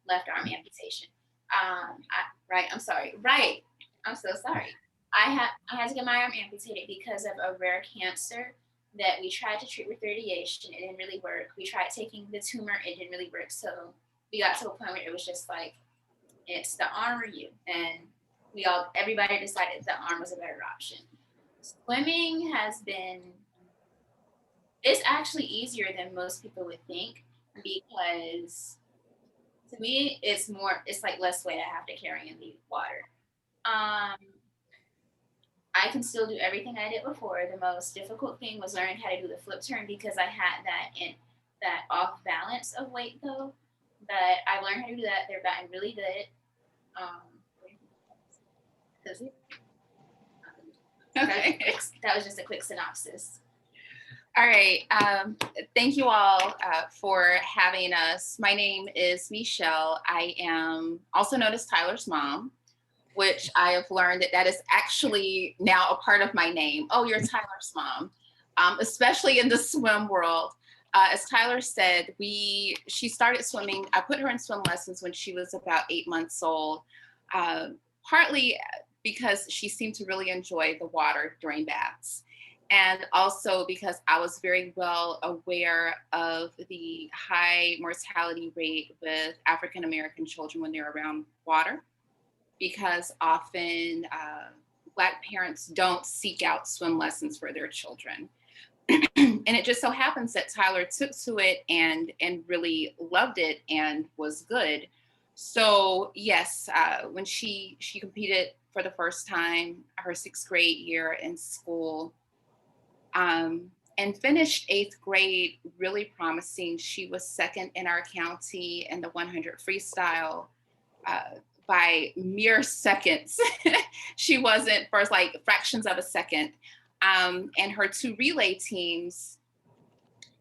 Speaker 8: left arm amputation. I'm so sorry. I had to get my arm amputated because of a rare cancer that we tried to treat with radiation. It didn't really work. We tried taking the tumor, it didn't really work. So we got to a point where it was just like, it's the arm or you. And everybody decided the arm was a better option. Swimming it's actually easier than most people would think, because to me, it's like less weight I have to carry in the water. I can still do everything I did before. The most difficult thing was learning how to do the flip turn, because I had that off balance of weight though. But I've learned how to do that. They've gotten really good. Okay. That was just a quick synopsis. All right. Thank you all for having us. My name is Michelle. I am also known as Tyler's mom, which I have learned that is actually now a part of my name. Oh, you're Tyler's mom, especially in the swim world. As Tyler said, she started swimming. I put her in swim lessons when she was about 8 months old, partly because she seemed to really enjoy the water during baths. And also because I was very well aware of the high mortality rate with African-American children when they're around water, because often Black parents don't seek out swim lessons for their children. And it just so happens that Tyler took to it and really loved it and was good. So yes, when she competed for the first time, her 6th grade year in school, and finished 8th grade really promising. She was 2nd in our county in the 100 freestyle by mere seconds. She wasn't first, like fractions of a second. And her 2 relay teams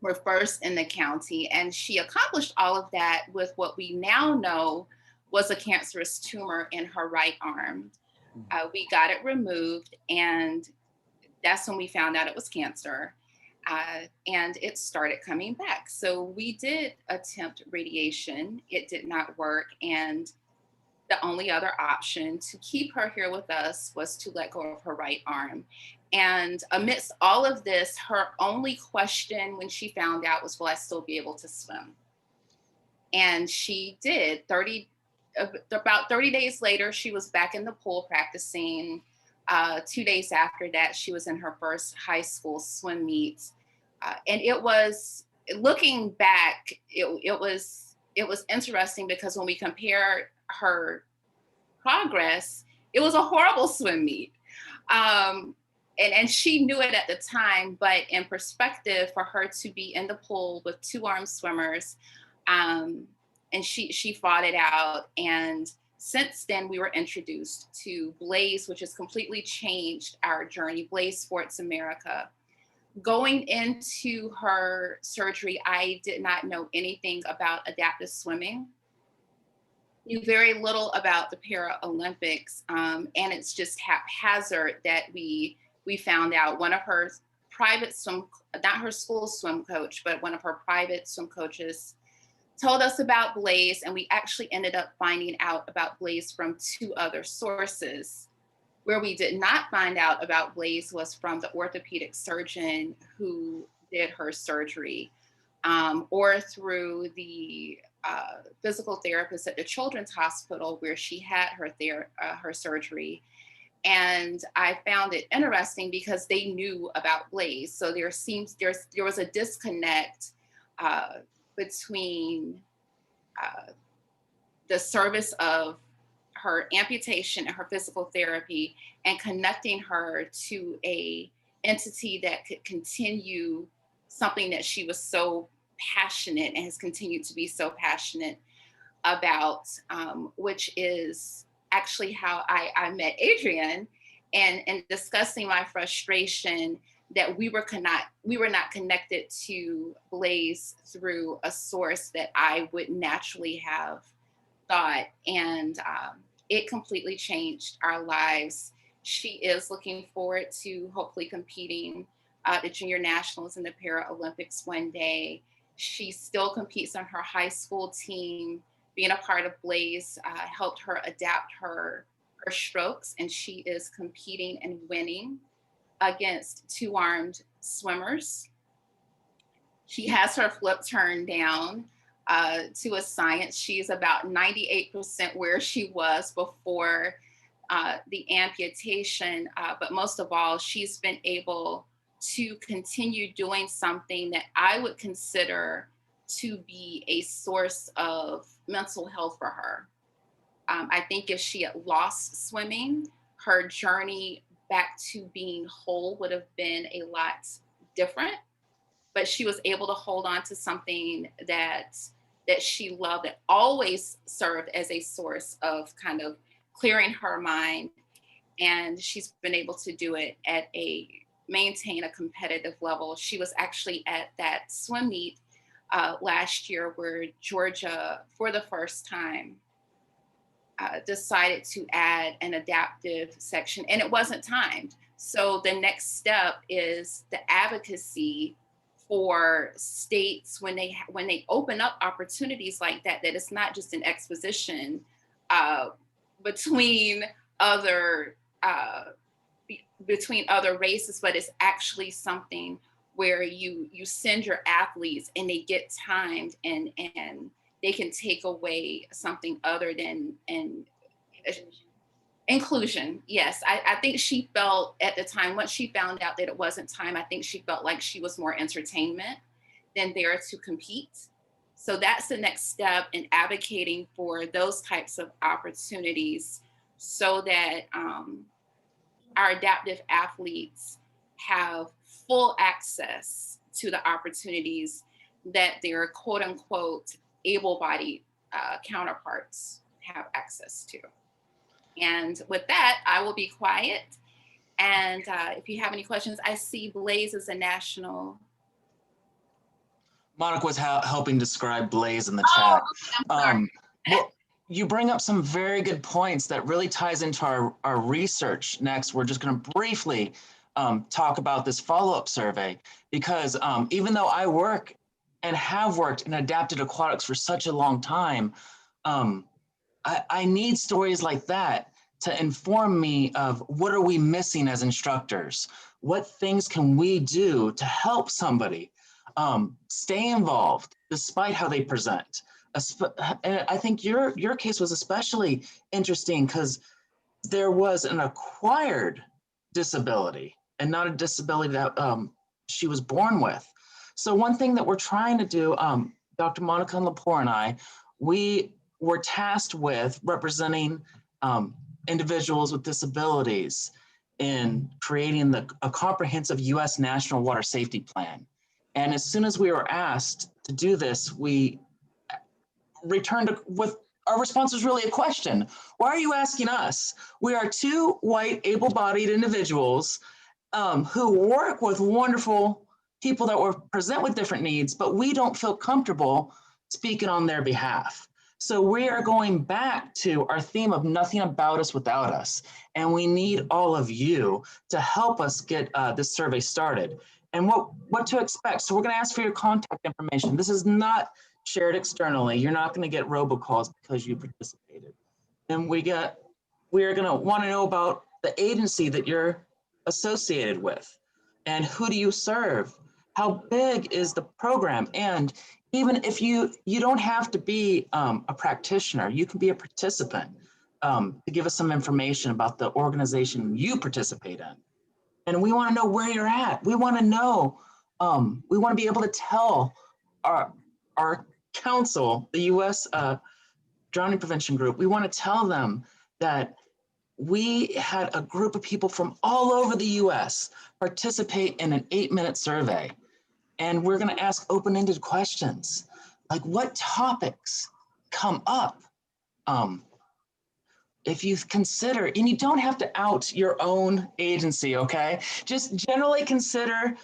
Speaker 8: were first in the county. And she accomplished all of that with what we now know was a cancerous tumor in her right arm. We got it removed, and that's when we found out it was cancer. And it started coming back. So we did attempt radiation. It did not work. And the only other option to keep her here with us was to let go of her right arm. And amidst all of this, her only question when she found out was, will I still be able to swim? And she did. About 30 days later, she was back in the pool practicing. 2 days after that, she was in her first high school swim meet. And it was, looking back, it was interesting because when we compare her progress, it was a horrible swim meet. And she knew it at the time, but in perspective, for her to be in the pool with 2 armed swimmers, and she fought it out. And since then, we were introduced to Blaze, which has completely changed our journey, Blaze Sports America. Going into her surgery, I did not know anything about adaptive swimming. Knew very little about the Paralympics, and it's just haphazard that we found out. One of her private swim, not her school swim coach, but one of her private swim coaches told us about Blaze, and we actually ended up finding out about Blaze from 2 other sources. Where we did not find out about Blaze was from the orthopedic surgeon who did her surgery, or through the physical therapist at the Children's Hospital where she had her surgery. And I found it interesting because they knew about Blaze. So there was a disconnect between the service of her amputation and her physical therapy and connecting her to a entity that could continue something that she was so passionate and has continued to be so passionate about, which is actually how I met Adrian, and discussing my frustration that we were not connected to Blaze through a source that I would naturally have thought. And it completely changed our lives. She is looking forward to hopefully competing at the Junior Nationals and the Paralympics one day. She still competes on her high school team. Being a part of Blaze helped her adapt her strokes, and she is competing and winning against 2 armed swimmers. She has her flip turned down to a science. She's about 98% where she was before the amputation, but most of all, she's been able to continue doing something that I would consider to be a source of mental health for her. I think if she had lost swimming, her journey back to being whole would have been a lot different, but she was able to hold on to something that she loved, that always served as a source of kind of clearing her mind. And she's been able to do it maintain a competitive level. She was actually at that swim meet last year where Georgia, for the first time, decided to add an adaptive section, and it wasn't timed. So the next step is the advocacy for states when they open up opportunities like that it's not just an exposition between other races, but it's actually something where you send your athletes and they get timed and they can take away something other than inclusion. Yes, I think she felt at the time, once she found out that it wasn't time, I think she felt like she was more entertainment than there to compete. So that's the next step in advocating for those types of opportunities so that our adaptive athletes have full access to the opportunities that their quote unquote able-bodied counterparts have access to. And with that, I will be quiet. And if you have any questions, I see Blaze is a national.
Speaker 3: Monica was helping describe Blaze in the chat. Well, you bring up some very good points that really ties into our research. Next, we're just going to briefly talk about this follow-up survey, because even though I work and have worked in adapted aquatics for such a long time, I need stories like that to inform me of what are we missing as instructors? What things can we do to help somebody stay involved despite how they present? And I think your case was especially interesting because there was an acquired disability and not a disability that she was born with. So one thing that we're trying to do, Dr. Monica Lepore and I, we were tasked with representing individuals with disabilities in creating a comprehensive U.S. National Water Safety Plan. And as soon as we were asked to do this, we returned with, our response was really a question. Why are you asking us? We are two white, able-bodied individuals who work with wonderful people that will present with different needs, but we don't feel comfortable speaking on their behalf. So we are going back to our theme of nothing about us without us. And we need all of you to help us get this survey started. And what to expect. So we're going to ask for your contact information. This is not shared externally. You're not going to get robocalls because you participated. And we are going to want to know about the agency that you're associated with, and who do you serve? How big is the program? And even if you don't have to be a practitioner, you can be a participant to give us some information about the organization you participate in. And we want to know where you're at. We want to know, we want to be able to tell our council, the U.S. Drowning Prevention Group, we want to tell them that we had a group of people from all over the U.S. participate in an 8-minute survey. And we're going to ask open-ended questions, like what topics come up? If you consider, and you don't have to out your own agency, okay? Just generally consider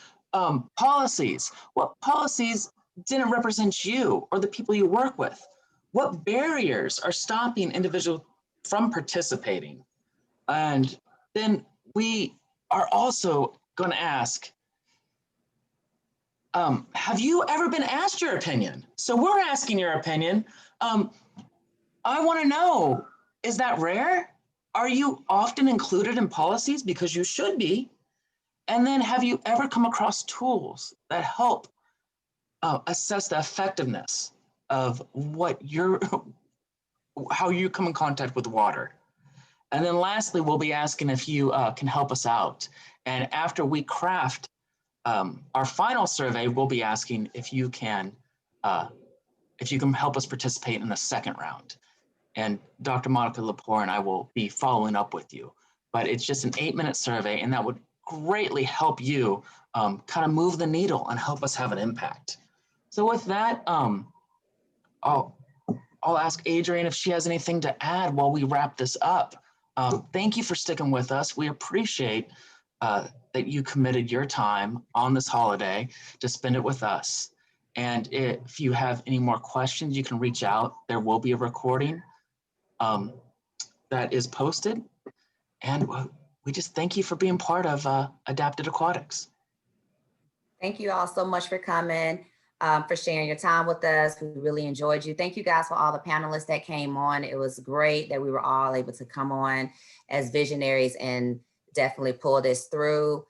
Speaker 3: policies. What policies didn't represent you or the people you work with? What barriers are stopping individuals from participating? And then we are also going to ask, have you ever been asked your opinion? So we're asking your opinion. I want to know, is that rare? Are you often included in policies? Because you should be. And then have you ever come across tools that help assess the effectiveness of how you come in contact with water? And then lastly, we'll be asking if you can help us out. And after we craft our final survey, we'll be asking if you can help us participate in the second round. And Dr. Monica Lepore and I will be following up with you. But it's just an 8-minute survey, and that would greatly help you kind of move the needle and help us have an impact. So with that, I'll ask Adrienne if she has anything to add while we wrap this up. Thank you for sticking with us. We appreciate that you committed your time on this holiday to spend it with us. And if you have any more questions, you can reach out. There will be a recording that is posted. And we just thank you for being part of Adapted Aquatics.
Speaker 1: Thank you all so much for coming, for sharing your time with us. We really enjoyed you. Thank you guys for all the panelists that came on. It was great that we were all able to come on as visionaries and definitely pull this through.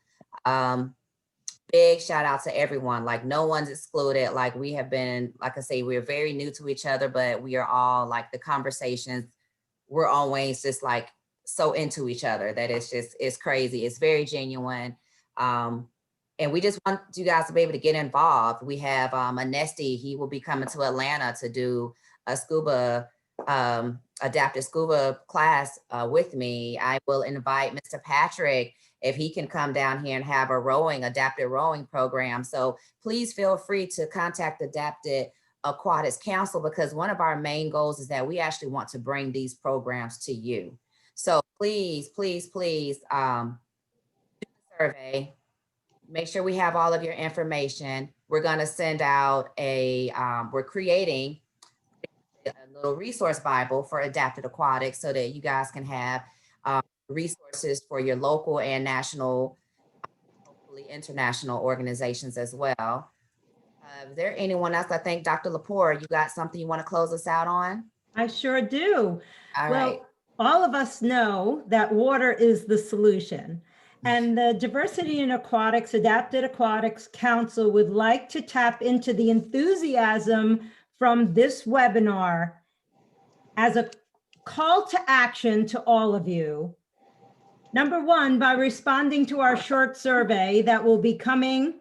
Speaker 1: Big shout out to everyone, like no one's excluded. Like we have been, like I say, we're very new to each other, but we are all like the conversations, we're always just like so into each other that it's crazy. It's very genuine. And And we just want you guys to be able to get involved. We have Anesti, he will be coming to Atlanta to do a scuba, adapted scuba class with me. I will invite Mr. Patrick if he can come down here and have a adapted rowing program. So please feel free to contact Adapted Aquatics Council, because one of our main goals is that we actually want to bring these programs to you. So please, please, please do the survey. Make sure we have all of your information. We're going to send out we're creating a little resource Bible for Adapted Aquatics so that you guys can have resources for your local and national, hopefully international organizations as well. Is there anyone else? I think Dr. Lepore, you got something you want to close us out on?
Speaker 2: I sure do.
Speaker 1: All
Speaker 2: Well,
Speaker 1: right.
Speaker 2: all of us know that water is the solution. And the Diversity in Aquatics, Adapted Aquatics Council would like to tap into the enthusiasm from this webinar as a call to action to all of you. Number one, by responding to our short survey that will be coming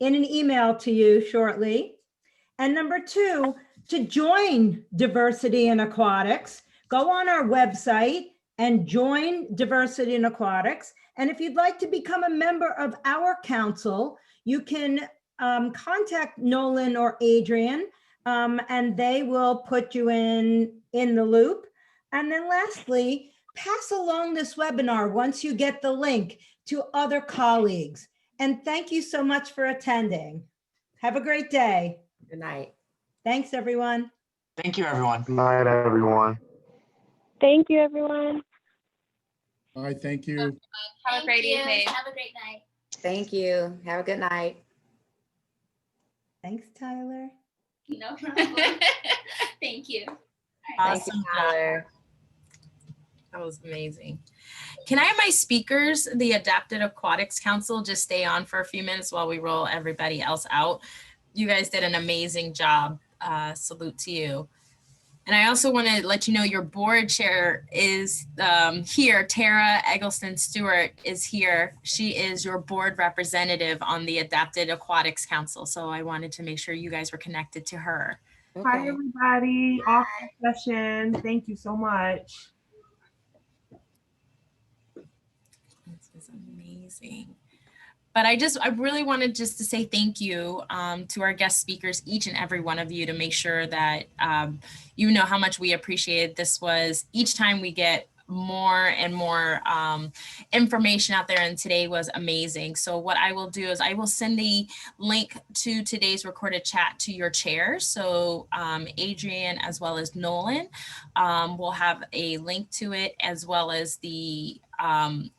Speaker 2: in an email to you shortly. And number two, to join Diversity in Aquatics, go on our website and join Diversity in Aquatics. And if you'd like to become a member of our council, you can contact Nolan or Adrian, and they will put you in the loop. And then lastly, pass along this webinar once you get the link to other colleagues. And thank you so much for attending. Have a great day.
Speaker 1: Good night.
Speaker 2: Thanks, everyone.
Speaker 3: Thank you, everyone.
Speaker 9: Good night, everyone.
Speaker 7: Thank you, everyone.
Speaker 5: All right, thank you.
Speaker 8: Have a great evening.
Speaker 10: Have a great night.
Speaker 1: Thank you. Have a good night.
Speaker 2: Thanks, Tyler.
Speaker 10: No problem. Thank you.
Speaker 1: Thank you, Tyler.
Speaker 11: That was amazing. Can I have my speakers, the Adapted Aquatics Council, just stay on for a few minutes while we roll everybody else out? You guys did an amazing job. Salute to you. And I also want to let you know your board chair is here. Tara Eggleston Stewart is here. She is your board representative on the Adapted Aquatics Council. So I wanted to make sure you guys were connected to her.
Speaker 1: Okay.
Speaker 12: Hi, everybody. Awesome session. Thank you so much.
Speaker 11: This was amazing. But I really wanted just to say thank you to our guest speakers, each and every one of you, to make sure that you know how much we appreciate this. Was each time we get more and more information out there, and today was amazing. So what I will do is I will send the link to today's recorded chat to your chairs. So Adrian as well as Nolan will have a link to it, as well as the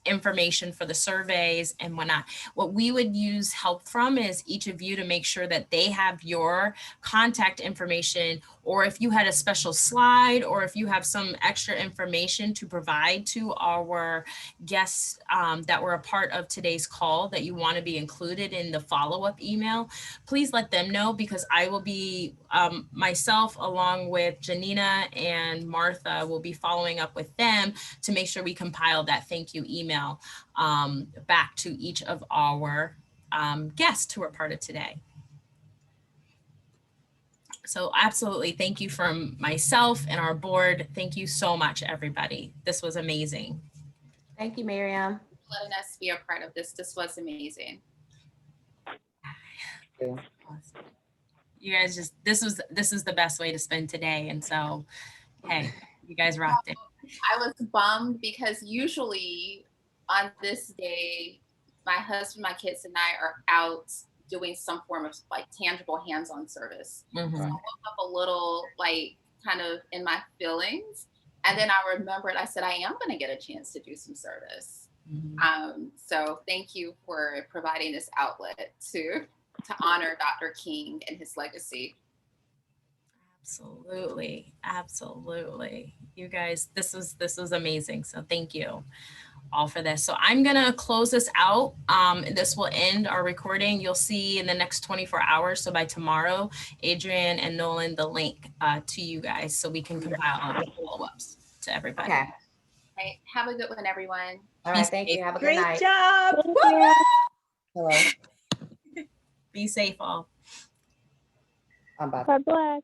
Speaker 11: information for the surveys and whatnot. What we would use help from is each of you to make sure that they have your contact information, or if you had a special slide, or if you have some extra information to provide to our guests that were a part of today's call that you want to be included in the follow-up email, please let them know, because I will be myself along with Janina and Martha will be following up with them to make sure we compile that thank you email back to each of our guests who are part of today. So absolutely, thank you from myself and our board. Thank you so much, everybody. This was amazing.
Speaker 1: Thank you, Miriam.
Speaker 8: Letting us be a part of this. This was amazing.
Speaker 1: Yeah.
Speaker 11: Awesome. You guys this is the best way to spend today. And so, hey, you guys rocked it.
Speaker 8: I was bummed because usually on this day, my husband, my kids, and I are out doing some form of like tangible hands-on service.
Speaker 11: Mhm.
Speaker 8: So I woke up a little like kind of in my feelings. And then I remembered, I said, I am going to get a chance to do some service.
Speaker 11: Mhm.
Speaker 8: So thank you for providing this outlet to honor Dr. King and his legacy.
Speaker 11: Absolutely. Absolutely. You guys, this was amazing. So thank you all for this. So I'm going to close this out. This will end our recording. You'll see in the next 24 hours. So by tomorrow, Adrian and Nolan, the link to you guys so we can compile the follow-ups to everybody.
Speaker 1: Okay.
Speaker 8: Right. Have a good one, everyone.
Speaker 1: All right. Thank you. Have a good
Speaker 2: Great
Speaker 1: night.
Speaker 2: job.
Speaker 7: Thank you.
Speaker 1: Hello.
Speaker 11: Be safe all.
Speaker 1: Bye.
Speaker 7: God bless.